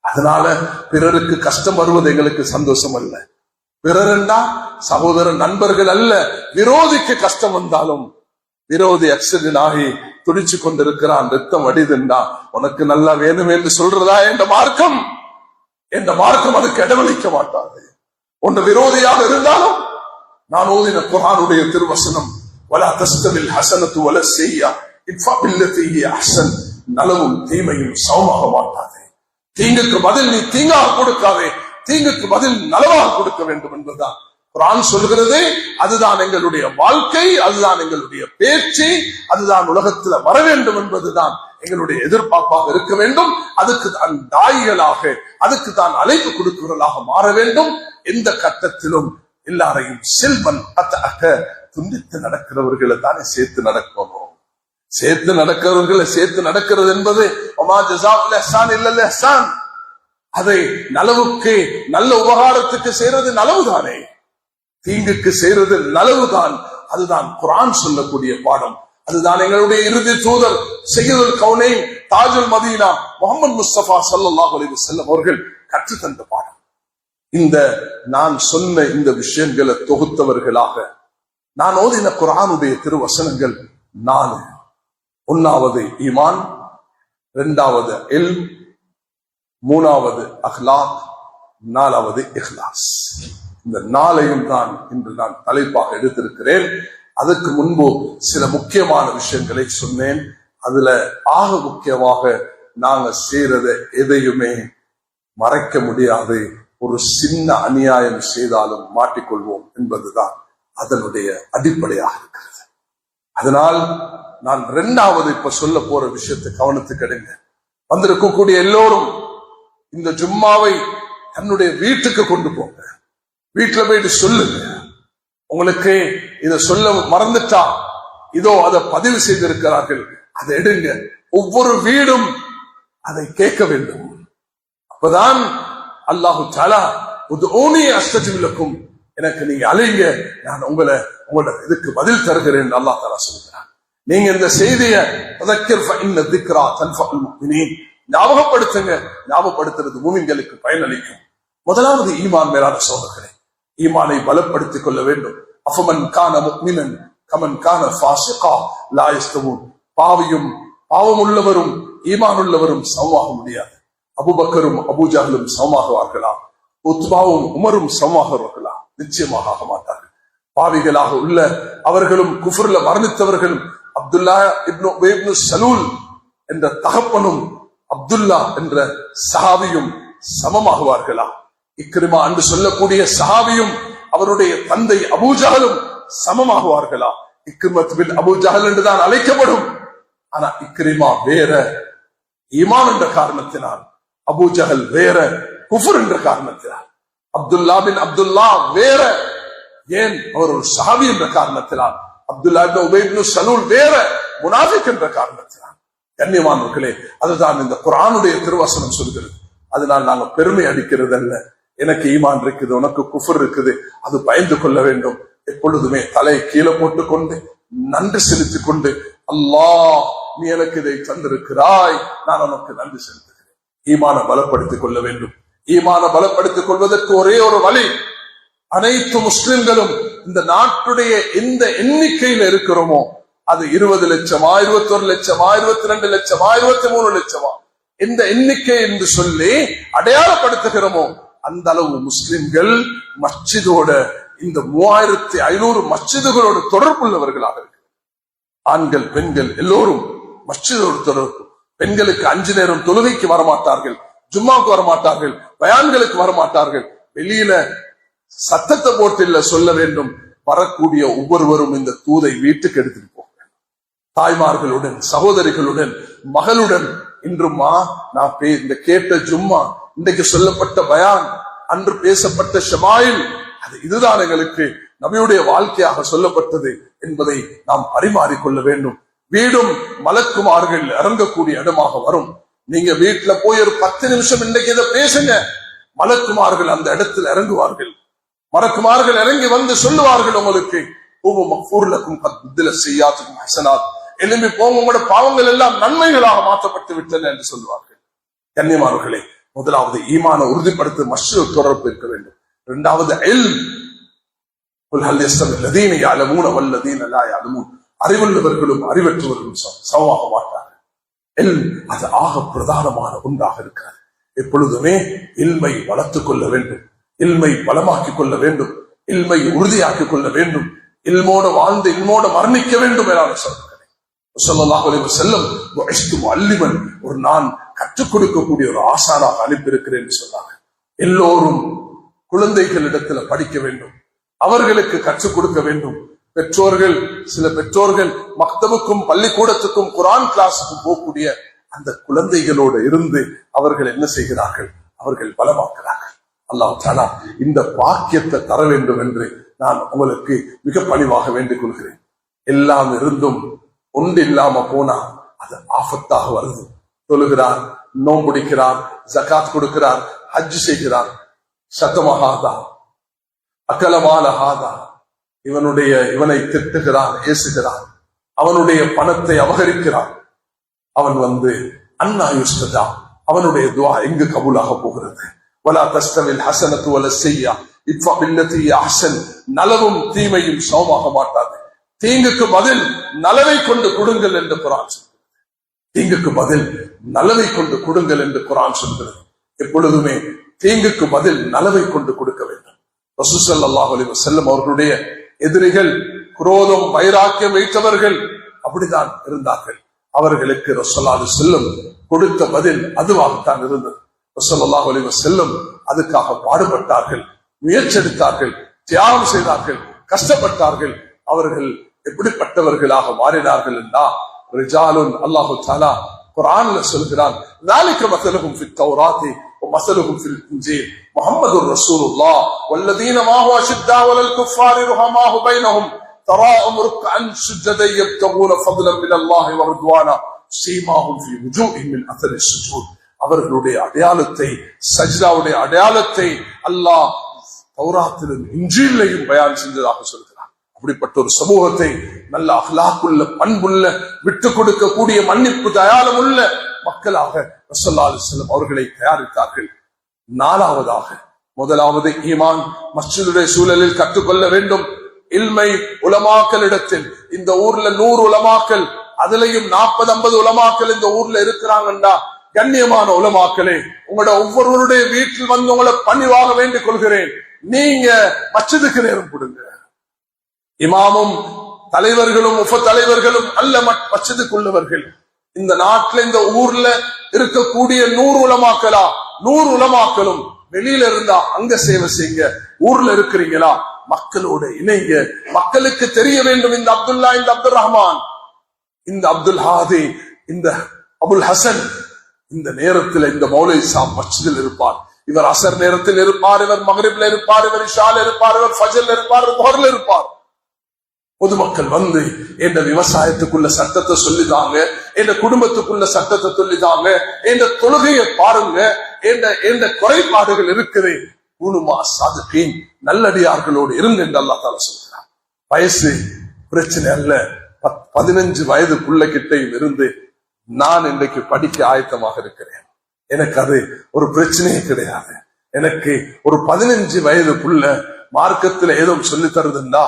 A: அதனால பிறருக்கு கஷ்டம் வருவது எங்களுக்கு சந்தோஷம் அல்ல. பிறருண்டா சகோதர நண்பர்கள் அல்ல. விரோதிக்கு கஷ்டம் வந்தாலும், விரோதி ஆக்சிடென்ட் ஆகி துடிச்சு கொண்டிருக்கிறான், ரத்தம் வடிதுண்டா, உனக்கு நல்லா வேணும் என்று சொல்றதா என்ற மார்க்கம் அதுக்கு இடமளிக்க மாட்டாது. ஒன்று விரோதியாக இருந்தாலும் நான் ஓதின குர்ஆனுடைய திருவசனம் வலா தஸ்தவில் ஹஸனத்து வல ஸய்யா இத்ஃபா பில்லதி ஹிய அஹ்ஸன். நலவும் தீமையும் சமமாக மாட்டாதே. தீங்குக்கு பதில் நீ தீங்காக கொடுக்காதே, தீங்குக்கு பதில் நலவாக கொடுக்க வேண்டும் என்பதுதான் குர்ஆன் சொல்கிறது. அதுதான் எங்களுடைய வாழ்க்கை, அதுதான் எங்களுடைய பேச்சு, அதுதான் உலகத்துல வர வேண்டும் என்பதுதான் எங்களுடைய எதிர்பார்ப்பாக இருக்க வேண்டும். அதுக்கு தான் தாயிகளாக, அதுக்கு தான் அழைப்பு கொடுக்கிறவர்களாக மாற வேண்டும். எந்த கட்டத்திலும் எல்லாரையும் செல்வன் துண்டித்து நடக்கிறவர்களை தானே சேர்த்து நடக்கணும். சேர்த்து நடக்கிறவர்களை சேர்த்து நடக்கிறது என்பது அதை நலவுக்கு, நல்ல உபகாரத்துக்கு செய்யறது நலவுதானே, தீங்குக்கு செய்யறது நலவுதான். அதுதான் குர்ஆன் சொல்லக்கூடிய பாடம். அதுதான் எங்களுடைய இறுதி தூதர் சையதுல் கௌனைன் தாஜுல் மதீனா முஹம்மது முஸ்தபா ஸல்லல்லாஹு அலைஹி வஸல்லம் அவர்கள் கற்றுத்தந்த பாடம். இந்த நான் சொன்ன இந்த விஷயங்களை தொகுத்தவர்களாக நான் ஓதின குர்ஆனுடைய திருவசனங்கள் 4. 1வது ஈமான், 2வது இல்ம், 3வது அக்லாக், 4வது இஹ்லாஸ். இந்த 4ஐயும் தான் இன்று நான் தலைப்பாக எடுத்திருக்கிறேன். அதுக்கு முன்பு சில முக்கியமான விஷயங்களை சொன்னேன். அதுல ஆக முக்கியமாக நாங்க செய்யறத எதையுமே மறைக்க முடியாது. ஒரு சின்ன அநியாயம் செய்தாலும் மாட்டிக்கொள்வோம் என்பதுதான் அதனுடைய அடிப்படையாக இருக்கிறது. அதனால் நான் 2வது இப்ப சொல்ல போற விஷயத்தை கவனத்துக்கு எடுங்க. வந்திருக்கக்கூடிய எல்லோரும் இந்த ஜும்மாவை தன்னுடைய வீட்டுக்கு கொண்டு போங்க. வீட்டுல போயிட்டு சொல்லுங்க. உங்களுக்கு இத சொல்ல மறந்துட்டா இதோ அதை பதிவு செய்திருக்கிறார்கள், அதை எடுங்க. ஒவ்வொரு வீடும் அதை கேட்க வேண்டும். அப்பதான் அல்லாஹு தஆலா உதுஊனி அஸ்தஜிப் லக்கும், எனக்கு நீங்க அழைங்க, நான் உங்களோட இதுக்கு பதில் தருகிறேன் அல்லாஹ் தஆலா சொல்கிறான். நீங்க இந்த செய்தியை தذكر فإن الذكرى تنفع المؤمنين, ஞாபகப்படுத்துங்க. ஞாபகப்படுத்துறது மூமின்களுக்கு பயனளிக்கும். முதலாவது ஈமான். மேலான சகோதரர்களே, ஈமானை பலப்படுத்திக் கொள்ள வேண்டும். அஃபமன் கான முஃமினன் கமன் கான ஃபாஸிகா லா யஸ்தவூன். பாவம் உள்ளவரும் ஈமான் உள்ளவரும் சமமாக முடியாது. அபூபக்கரும் அபூஜஹலும் சமமாகுவார்களா? உத்பாவும் உமரும் சமமாகுவார்களா? நிச்சயமாக ஆக மாட்டார்கள். பாவிகளாக உள்ள அவர்களும் குஃப்ர்ல மரணித்தவர்களும் அப்துல்லா இப்னு சலூல் என்ற தகப்பனும் அப்துல்லா என்ற சஹாபியும் சமமாகுவார்களா? இக்ரிமா என்று சொல்லக்கூடிய சஹாபியும் அவருடைய தந்தை அபூஜஹலும் சமமாகுவார்களா? இக்ரிமத் பின் அபூஜஹல் என்றுதான் அழைக்கப்படும். ஆனா இக்ரிமா வேற ஈமான் என்ற காரணத்தினால், அபூஜஹல் வேற குஃப்ர் என்ற காரணத்தினால், அப்துல்லா பின் அப்துல்லா வேற, ஏன் அவர் ஒரு சஹாபி என்ற காரணத்தினால், அப்துல்லா இப்னு உபை இப்னு சலூல் வேற முனாஃபிக் என்ற காரணத்தினால். கண்ணியமானவர்களே, அதுதான் இந்த குர்ஆனுடைய திருவசனம் சொல்கிறது. அதனால் நாங்க பெருமை அடிக்கிறது அல்ல. எனக்கு ஈமான் இருக்குது, உனக்கு குஃப்ர் இருக்குது, அது பயந்து கொள்ள வேண்டும். எப்பொழுதுமே தலை கீழே போட்டுக்கொண்டு நன்றி செலுத்திக் கொண்டு, அல்லாஹ் நீ எனக்கு இதை தந்திருக்கிறாய், நான் உனக்கு நன்றி செலுத்துகிறேன். ஈமான பலப்படுத்திக் கொள்ள வேண்டும். ஈமான பலப்படுத்திக் கொள்வதற்கு ஒரே ஒரு வழி, அனைத்து முஸ்லிம்களும் இந்த நாட்டுடைய எந்த எண்ணிக்கையில் இருக்கிறோமோ, அது 20 லட்சமா, 21 லட்சமா, 22 லட்சமா, 23 லட்சமா, எந்த எண்ணிக்கை என்று சொல்லி அடையாளப்படுத்துகிறோமோ அந்த அளவு முஸ்லிம்கள் மஸ்ஜிதோட, இந்த 3500 மஸ்ஜிதுகளோடு தொடர்புள்ளவர்களாக இருக்கு. ஆண்கள் பெண்கள் எல்லோரும் மஸ்ஜிதோடு தொடர்பு. பெண்களுக்கு 5 நேரம் தொழுகைக்கு வரமாட்டார்கள், ஜும்மாவுக்கு வரமாட்டார்கள், பயான்களுக்கு வரமாட்டார்கள். வெளியில சத்தத்தை போட்டு இல்ல சொல்ல வேண்டும். வரக்கூடிய ஒவ்வொருவரும் இந்த தூதை வீட்டுக்கு எடுத்துட்டு போக வேண்டும். தாய்மார்களுடன், சகோதரிகளுடன், மகளுடன். இன்றுமா நான் இந்த கேட்ட ஜும்மா, இன்றைக்கு சொல்லப்பட்ட பயான், அன்று பேசப்பட்ட ஷமாயில், அது இதுதான் எங்களுக்கு நபியுடைய வாழ்க்கையாக சொல்லப்பட்டது என்பதை நாம் பரிமாறிக்கொள்ள வேண்டும். வீடும் மலக்குமார்கள் இறங்கக்கூடிய இடமாக வரும். நீங்க வீட்டுல போய் ஒரு 10 நிமிஷம் இன்றைக்கு இதை பேசுங்க, மலக்குமார்கள் அந்த இடத்தில் இறங்குவார்கள். மலக்குமார்கள் இறங்கி வந்து சொல்லுவார்கள், உங்களுக்கு எழும்பி போங்க, உங்களோட பாவங்கள் எல்லாம் நன்மைகளாக மாற்றப்பட்டு விட்டன என்று சொல்லுவார்கள். கண்ணியமானவர்களே, முதலாவது ஈமான உறுதிப்படுத்த மஸ்ஜித் தொடர்பு இருக்க வேண்டும். 2வது அறிவுள்ளவர்களும் அறிவற்றவர்களும் சமமாக மாட்டார்கள். அது ஆக பிரதானமான ஒன்றாக இருக்கிறது. எப்பொழுதுமே இல்மை வளர்த்துக் கொள்ள வேண்டும், இல்மை பலமாக்கிக் கொள்ள வேண்டும். இல்மை உறுதியாக்கிக் கொள்ள வேண்டும், இல்மோட வாழ்ந்து இல்மோட மரணிக்க வேண்டும் என சொல்கிறேன். ஸல்லல்லாஹு அலைஹி வஸல்லம் முஅல்லிமன், ஒரு நான் கற்றுக் கொடுக்கக்கூடிய ஒரு ஆசானாக அனுப்பியிருக்கிறேன் என்று சொன்னாங்க. எல்லோரும் குழந்தைகளிடத்துல படிக்க வேண்டும், அவர்களுக்கு கற்றுக் கொடுக்க வேண்டும். பெற்றோர்கள், சில பெற்றோர்கள் மக்தபுக்கும் பள்ளிக்கூடத்துக்கும் குர்ஆன் கிளாஸுக்கும் போகக்கூடிய அந்த குழந்தைகளோடு இருந்து அவர்கள் என்ன செய்கிறார்கள், அவர்கள் பலமாக்குறார்கள். அல்லாஹ் தஆலா இந்த பாக்கியத்தை தர வேண்டும் என்று நான் உங்களுக்கு மிக பணிவாக வேண்டிக் கொள்கிறேன். எல்லாம் இருந்தும் ஒன்று இல்லாம போனா அது ஆபத்தாக வருது. தொழுகிறார், நோம்பிடிக்கிறார், ஜகாத் கொடுக்கிறார், ஹஜ் செய்கிறார், சத்தமஹாதா அகலமாலஹாதா, இவனை திட்டுகிறான், ஏசுகிறான், அவனுடைய பணத்தை அபகரிக்கிறான். அவன் அன்னா யுஸ்தஜா, அவனுடைய துஆ எங்கு கபூலாக போகிறது? வலா தஸ்தவில் ஹஸனத்து வல ஸய்யா இத்ஃபா பில்லதி அஹ்ஸன், நலவும் தீமையும் சமமாக மாட்டாது. தீங்குக்கு பதில் நலவை கொண்டு கொடுங்கள் என்று குர்ஆன் சொல்கிறது. தீங்குக்கு பதில் நலவை கொண்டு கொடுங்கள் என்று குர்ஆன் சொல்கிறது. எப்பொழுதுமே தீங்குக்கு பதில் நலவை கொண்டு கொடுக்க வேண்டும். ரசூல் ஸல்லல்லாஹு அலைஹி வஸல்லம் அவர்களுடைய எதிரிகள், குரோதம் வைராக்கியம் வைத்தவர்கள் அப்படித்தான் இருந்தார்கள். அவர்களுக்கு ரசூலுல்லாஹி அலைஹி வஸல்லம் கொடுத்த பதில் அதுவாகத்தான் இருந்தது. ரசூலுல்லாஹி அலைஹி வஸல்லம் அதுக்காக பாடுபட்டார்கள், முயற்சித்தார்கள், தியாகம் செய்தார்கள், கஷ்டப்பட்டார்கள். அவர்கள் எப்படிப்பட்டவர்களாக மாறினார்கள் என்றா, ரிஜாலுன், அல்லாஹு தஆலா குர்ஆன்ல சொல்கிறான், ذلك مثلهم في التوراة ومثلهم في الإنجيل محمد رسول الله والذين معه أشداء على الكفار رحماء بينهم تراهم ركعا سجدا يبتغون فضلا من الله ورضوانا سيماهم في وجوههم من أثر السجود. அவர்களுடைய அடையாளத்தை, சஜ்தாவுடைய அடையாளத்தை அல்லாஹ் தௌராத்திலும் இன்ஜீலையும் பயான் செஞ்சதாக சொல்கிறார். அப்படிப்பட்ட ஒரு சமூகத்தை நல்ல அஹ்லாக்குள்ள, பண்புள்ள, விட்டு கொடுக்கக்கூடிய, மன்னிப்பு தயாளம் உள்ள மக்களாக ரசூலுல்லாஹி அலைஹி வஸல்லம் அவர்களை தயாரித்தார்கள். நாலாவதாக, முதலாவது ஈமான், மஸ்ஜிதுடைய சூழலில் கற்றுக்கொள்ள வேண்டும். இல்மை உலமாக்களிடத்தில், இந்த ஊர்ல 100 உலமாக்கள், அதுலயும் 40-50 உலமாக்கள் இந்த ஊர்ல இருக்கிறாங்கண்டா, கண்ணியமான உலமாக்களே, உங்களோட ஒவ்வொருவருடைய வீட்டில் உங்களை பணிவாக வேண்டிக் கொள்கிறேன், நீங்க மஸ்ஜிதுக்கு நேரம் கொடுங்க. இமாமும் தலைவர்களும் உப தலைவர்களும் அல்ல மஸ்ஜிதுக்குள்ளவர்கள். இந்த நாட்டில், இந்த ஊர்ல இருக்கக்கூடிய 100 உலமாக்களா, 100 உலமாக்களும் வெளியில இருந்தா அங்க சேவை செய்யுங்க. ஊர்ல இருக்கிறீங்களா, மக்களோட இணைங்க. மக்களுக்கு தெரிய வேண்டும், இந்த அப்துல்லா, இந்த அப்துல் ரஹ்மான், இந்த அப்துல் ஹாதி, இந்த அபுல் ஹசன் இந்த நேரத்தில் இந்த மௌலவி சாப் மஸ்ஜிதில் இருப்பார், இவர் அசர் நேரத்தில் இருப்பார், இவர் மக்ரிப்ல இருப்பார், இவர் இஷால இருப்பார், இவர் ஃபஜ்ர்ல இருப்பார், துஹர்ல இருப்பார். பொதுமக்கள் என்ற விவசாயத்துக்குள்ள சட்டத்தை சொல்லிதாங்க, என்ற குடும்பத்துக்குள்ள சட்டத்தை சொல்லிதாங்க, என்ற தொழுகையை பாருங்க, என்ற குறைபாடுகள் இருக்குது, கூனுமா சாதுகீன், நல்லடியார்களோடு இருங்க என்று அல்லாஹ் தஆலா சொல்கிறார். வயசு பிரச்சனை அல்ல. 15 வயதுக்குள்ள கிட்டையும் இருந்து நான் இன்றைக்கு படிக்க ஆயத்தமாக இருக்கிறேன். எனக்கு அது ஒரு பிரச்சனையே கிடையாது. எனக்கு ஒரு 15 வயதுக்குள்ள மார்க்கத்துல ஏதோ சொல்லி தருதுன்னா,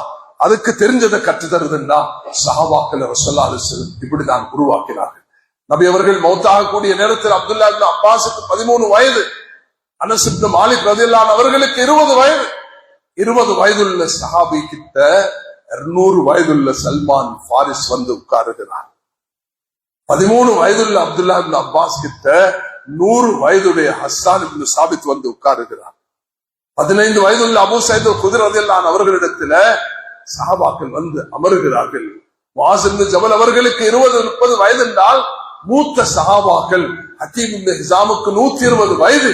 A: அதுக்கு தெரிஞ்சதை கற்று தருதுன்னா, சஹாபாக்கள் ரசூலுல்லாஹி அலைஹி வஸல்லம் இப்படிதான் உருவாக்கினார்கள். நபி அவர்கள் மௌத்தாகக்கூடிய நேரத்தில் அப்துல்லா இப்னு அப்பாஸுக்கு 13 வயது, அனஸ் இப்னு மாலிக் ரலியல்லாஹு அன்ஹு அவர்களுக்கு 20 வயது. 20 வயதுள்ள சஹாபி கிட்ட 200 வயதுள்ள சல்மான் ஃபாரிஸ் உட்காருகிறார். 13 வயதுள்ள அப்துல்லா இப்னு அப்பாஸ் கிட்ட 100 வயதுடைய ஹஸ்ஸான் இப்னு சாபித் உட்காருகிறார். 15 வயதுள்ள அபூ சயீத் அல்-குத்ரி ரலியல்லாஹு அன்ஹு அவர்களிடத்துல சஹாபாக்கள் அமருகிறார்கள். முஆஸ் இப்னு ஜபல் அவர்களுக்கு 20-30 வயது என்றால், மூத்த சஹாபாக்கள் ஹக்கீம் இப்னு ஹிஸாமுக்கு 120 வயது.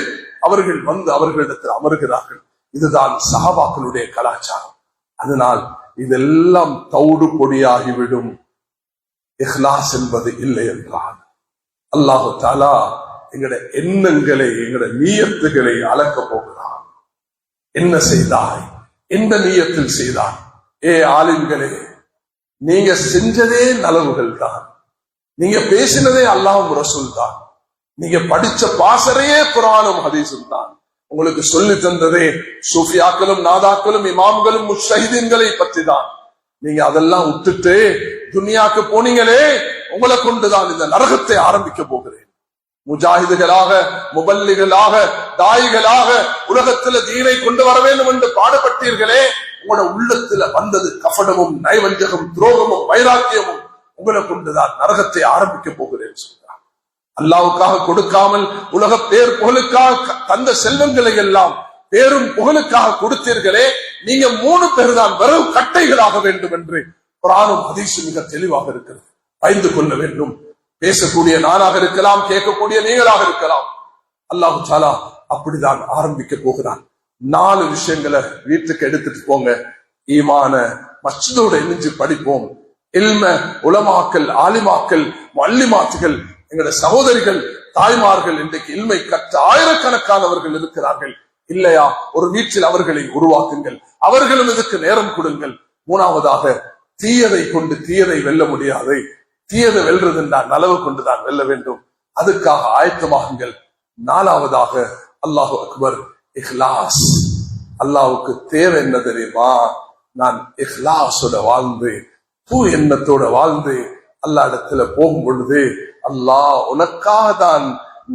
A: அவர்கள் அவர்களிடத்தில் அமருகிறார்கள். இதுதான் சஹாபாக்களுடைய கலாச்சாரம். அதனால் இதெல்லாம் தௌடு பொடியாகிவிடும், இஹ்லாஸ் என்பது இல்லை என்றால் அல்லாஹு தஆலா எங்களுடைய எண்ணங்களை, எங்களுடைய நியத்துகளை அளக்க போகிறான். என்ன செய்தாய், எந்த நியத்தில் செய்தாய்? ஆலிம்களே, நீங்க செஞ்சதே நலவுகள் தான், நீங்க பேசினதே அல்லாஹ்வும் ரசூல் தான், நீங்க படிச்ச பாசறையே குர்ஆனும் ஹதீஸும் தான், உங்களுக்கு சொல்லி தந்ததே சூஃபியாக்களும் நாதாக்களும் இமாம்களும் முஜ்தஹிதீன்களை பற்றி தான். நீங்க அதெல்லாம் விட்டுட்டு துனியாக்கு போனீங்களே, உங்களை கொண்டுதான் இந்த நரகத்தை ஆரம்பிக்க போகிறேன். முஜாஹிதுகளாக, முபல்லிகளாக, தாயிகளாக உலகத்துல தீனை கொண்டு வர வேண்டும் என்று பாடுபட்டீர்களே, உங்களோட உள்ளத்துல வந்தது கபடமும் நைவஞ்சகமும் துரோகமும் வைராக்கியமும். உங்களை கொண்டுதான் நரகத்தை ஆரம்பிக்க போகிறேன் சொல்றார். அல்லாவுக்காக கொடுக்காமல் உலக பேர் புகழுக்காக தந்த செல்வங்களை எல்லாம் பேரும் புகழுக்காக கொடுத்தீர்களே, நீங்க 3 பேர் தான் வெறும் கட்டைகளாக வேண்டும் என்று குர்ஆனும் ஹதீஸும் மிக தெளிவாக இருக்கிறது. பயந்து கொள்ள வேண்டும். பேசக்கூடிய நானாக இருக்கலாம், கேட்கக்கூடிய நீங்களாக இருக்கலாம். அல்லாஹ் தஆலா அப்படிதான் ஆரம்பிக்க போகிறான். 4 விஷயங்களை வீட்டுக்கு எடுத்துட்டு போங்க. ஈமான மஸ்ஜிதோட இணைஞ்சு படிப்போம். இல்ம உலமாக்கள், ஆலிமாக்கள், முஅல்லிமாத்துகள், எங்களுடைய சகோதரிகள், தாய்மார்கள் இன்றைக்கு இல்மை கற்ற ஆயிரக்கணக்கானவர்கள் இருக்கிறார்கள். இல்லையா, ஒரு வீட்டில் அவர்களை உருவாக்குங்கள். அவர்களும் இதுக்கு நேரம் கொடுங்கள். 3வதாக, தீயதை கொண்டு தீயதை வெல்ல முடியாது. தீயதை வெல்றது என்றால் நலவு கொண்டுதான் வெல்ல வேண்டும். அதுக்காக ஆயத்தமாகுங்கள். 4வதாக, அல்லாஹு அக்பர், இஹ்லாஸ். அல்லாஹ்வுக்கு தேவை என்ன தெரியுமா? நான் இஹ்லாஸோட வாழ்ந்து, தூ எண்ணத்தோட வாழ்ந்து அல்லாஹ் இடத்துல போகும் பொழுது, அல்லாஹ் உனக்காக தான்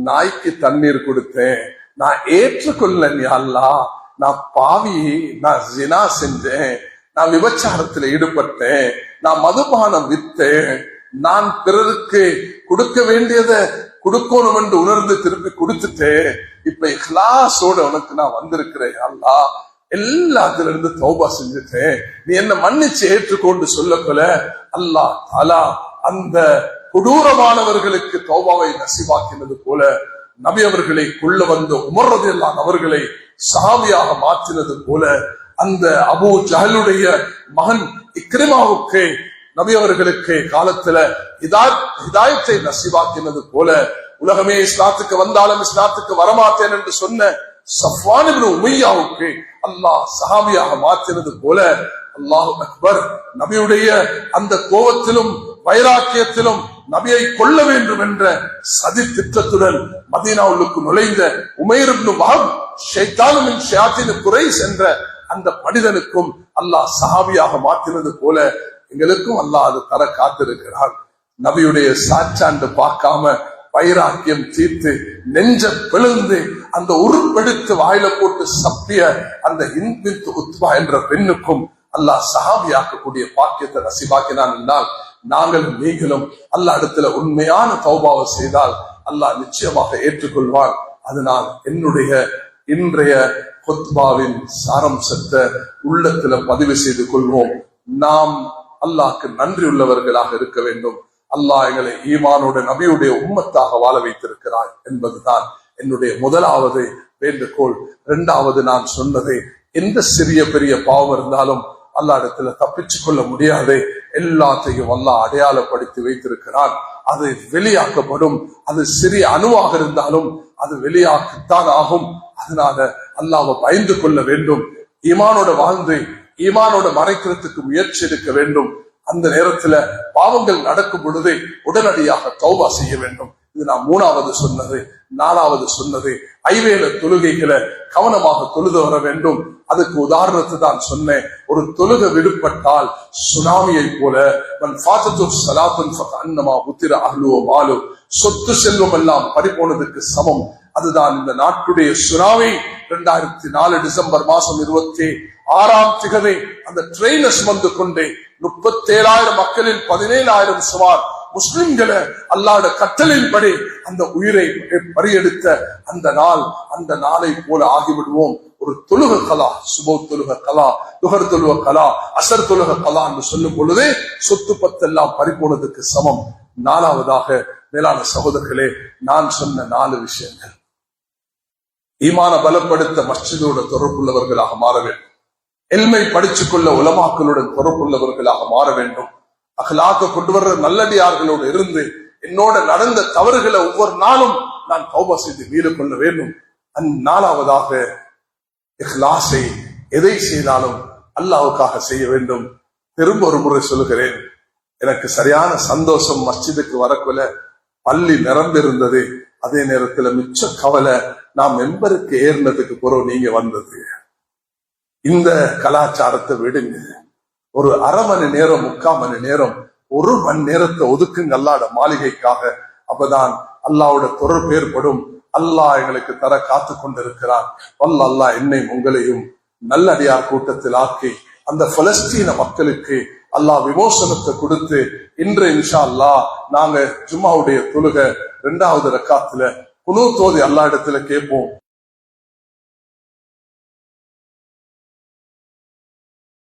A: நாய்க்கு தண்ணீர் கொடுத்தேன், நான் ஏற்றுக்கொள்ள அல்லாஹ், நான் பாவி, நான் ஜினா செஞ்சேன், நான் விபச்சாரத்துல ஈடுபட்டேன், நான் மதுபானம் வித்தேன், நான் பிறருக்கு கொடுக்க வேண்டியதை கொடுக்கணும் என்று உணர்ந்து திருப்பி கொடுத்துட்டேன். இப்ப இஹ்லாஸோட உனக்கு நான் வந்திருக்கிறேன் அல்லாஹ், எல்லாத்துல இருந்து தௌபா செஞ்சுட்டேன், நீ என்ன மன்னிச்சு ஏற்றுக்கொண்டு சொல்லப்போல அல்லாஹ் தஆலா அந்த கொடூரமானவர்களுக்கு தௌபாவை நசிவாக்கினது போல நபி அவர்களை கொள்ள வந்த உமர் ரலியல்லாஹு அவர்களை சஹாபியாக மாற்றினது போல அந்த அபூ ஜஹலுடைய மகன் இக்ரிமாவுக்கு நபி அவர்களுக்கு காலத்துல ஹிதாயத்தை நசிவாக்கினது போல உலகமே இஸ்லாத்துக்கு வந்தாலும் இஸ்லாத்துக்கு வரமாட்டேன் என்று சொன்ன சஃப்வான் இப்னு உமையாவுக்கு அல்லாஹ் சஹாபியாக மாற்றினது போல, அல்லாஹு அக்பர், நபியுடைய அந்த கோபத்திலும் வைராக்கியத்திலும் நபியை கொள்ள வேண்டும் என்ற சதி திட்டத்துடன் மதீனாவுக்கு நுழைந்த உமைர் இப்னு வஹப், ஷைத்தானு மின் ஷயாத்தீன் குரைஷ் என்ற அந்த மனிதனுக்கும் அல்லாஹ் சஹாபியாக மாற்றினது போல எங்களுக்கும் அல்லாஹ் அது தர காத்திருக்கிறான். நபியுடைய சாச்சாண்டு பார்க்காம வைராக்கியம் தீர்த்து நெஞ்ச பிளந்து அந்த உருப்பெடுத்து வாயில போட்டு சப்பிய அந்த இன்பின் உத்பா என்ற பெண்ணுக்கும் அல்லாஹ் சஹாபியாக்கக்கூடிய பாக்கியத்தை நசிபாக்கினான் என்றால், நாங்களும் நீங்களும் அல்லாஹ் இடத்துல உண்மையான தௌபாவை செய்தால் அல்லாஹ் நிச்சயமாக ஏற்றுக்கொள்வான். அதனால் என்னுடைய இன்றைய குத்பாவின் சாரம்சத்தை உள்ளத்துல பதிவு செய்து கொள்வோம். நாம் அல்லாஹ்க்கு நன்றி உள்ளவர்களாக இருக்க வேண்டும். அல்லாஹ் எங்களை ஈமானோட நபியுடைய உம்மத்தாக வாழ வைத்திருக்கிறார் என்பதுதான் என்னுடைய முதலாவது வேண்டுகோள். 2வது, நான் சொன்னது, எந்த சிறிய பெரிய பாவம் இருந்தாலும் அல்லாஹ் இடத்துல தப்பிச்சு கொள்ள முடியாது. எல்லாத்தையும் அல்லாஹ் அடையாளப்படுத்தி வைத்திருக்கிறான். அது வெளியாக்கப்படும். அது சிறிய அணுவாக இருந்தாலும் அது வெளியாகத்தான் ஆகும். அதனால அல்லாஹ்வை பயந்து கொள்ள வேண்டும். ஈமானோட வாழ்ந்து ஈமானோட மறைக்கிறதுக்கு முயற்சி எடுக்க வேண்டும். அந்த நேரத்துல பாவங்கள் நடக்கும் பொழுது உடனடியாக தௌபா செய்ய வேண்டும். இது நான் 3வது சொன்னது. 4வது சொன்னது, ஐவேளை தொழுகைகளை கவனமாக தொழுது வர வேண்டும். அதுக்கு உதாரணத்தை தான் சொன்னேன். ஒரு தொழுகை விடுபட்டால் சுனாமியை போல சொத்து செல்வம் எல்லாம் பறிபோனதுக்கு சமம். அதுதான் இந்த நாட்டுடைய சுனாமி. 2004 டிசம்பர் மாசம் 26ஆம் திகதி அந்த ட்ரெயினை சுமந்து கொண்டே 37,000 மக்களில் 17,000 சுமார் முஸ்லிம்களை அல்லாஹ்வுடைய கட்டளையின்படி அந்த உயிரை பறியெடுத்த அந்த நாளை போல ஆகிவிடுவோம். ஒரு தொழுக கலா, சுப தொழுக கலா, துஹர் தொழுக கலா, அசர் தொழுக கலா என்று சொல்லும் பொழுதே சொத்து பத்தெல்லாம் பறிபோனதுக்கு சமம். 4வதாக, மேலான சகோதரர்களே, நான் சொன்ன 4 விஷயங்கள் ஈமான பலப்படுத்த மஸ்ஜிதோட தொடர்புள்ளவர்களாக மாற வேண்டும். எல்மை படிச்சுக் கொள்ள உலமாக்களுடன் தொடர்புள்ளவர்களாக மாற வேண்டும். அகலாக்க கொண்டு வர்ற நல்லடியார்களோடு இருந்து என்னோட நடந்த தவறுகளை ஒவ்வொரு நாளும் நான் தௌபா செய்து மீள கொள்ள வேண்டும். 4வதாக, இஹ்லாஸை எதை செய்தாலும் அல்லாஹ்வுக்காக செய்ய வேண்டும். திரும்ப ஒரு முறை சொல்லுகிறேன், எனக்கு சரியான சந்தோஷம் மஸ்ஜிதுக்கு வரக்குள்ள பள்ளி நிரம்பிருந்தது. அதே நேரத்துல மிச்ச கவலை நான் மெம்பருக்கு ஏறினதுக்கு பிறகு நீங்க வந்தது. இந்த கலாச்சாரத்தை விடுங்க. ஒரு அரை மணி நேரம், 3/4 மணி நேரம், 1 மணி நேரத்தை ஒதுக்குங்க அல்லாஹ்வுடைய மாளிகைக்காக. அப்பதான் அல்லாஹ்வோட தொடர்பு ஏற்படும். அல்லாஹ் எங்களுக்கு தர காத்து கொண்டிருக்கிறார். அல்லாஹ் என்னையும் உங்களையும் நல்லடியார் கூட்டத்தில் ஆக்கி அந்த பலஸ்தீன மக்களுக்கு அல்லாஹ் விமோசனத்தை கொடுத்து இன்று இன்ஷா அல்லாஹ் நாங்க ஜும்மாவுடைய தொழுகை 2வது ரக்காத்துல குனூத் ஓதி அல்லாஹ் இடத்துல கேட்போம்.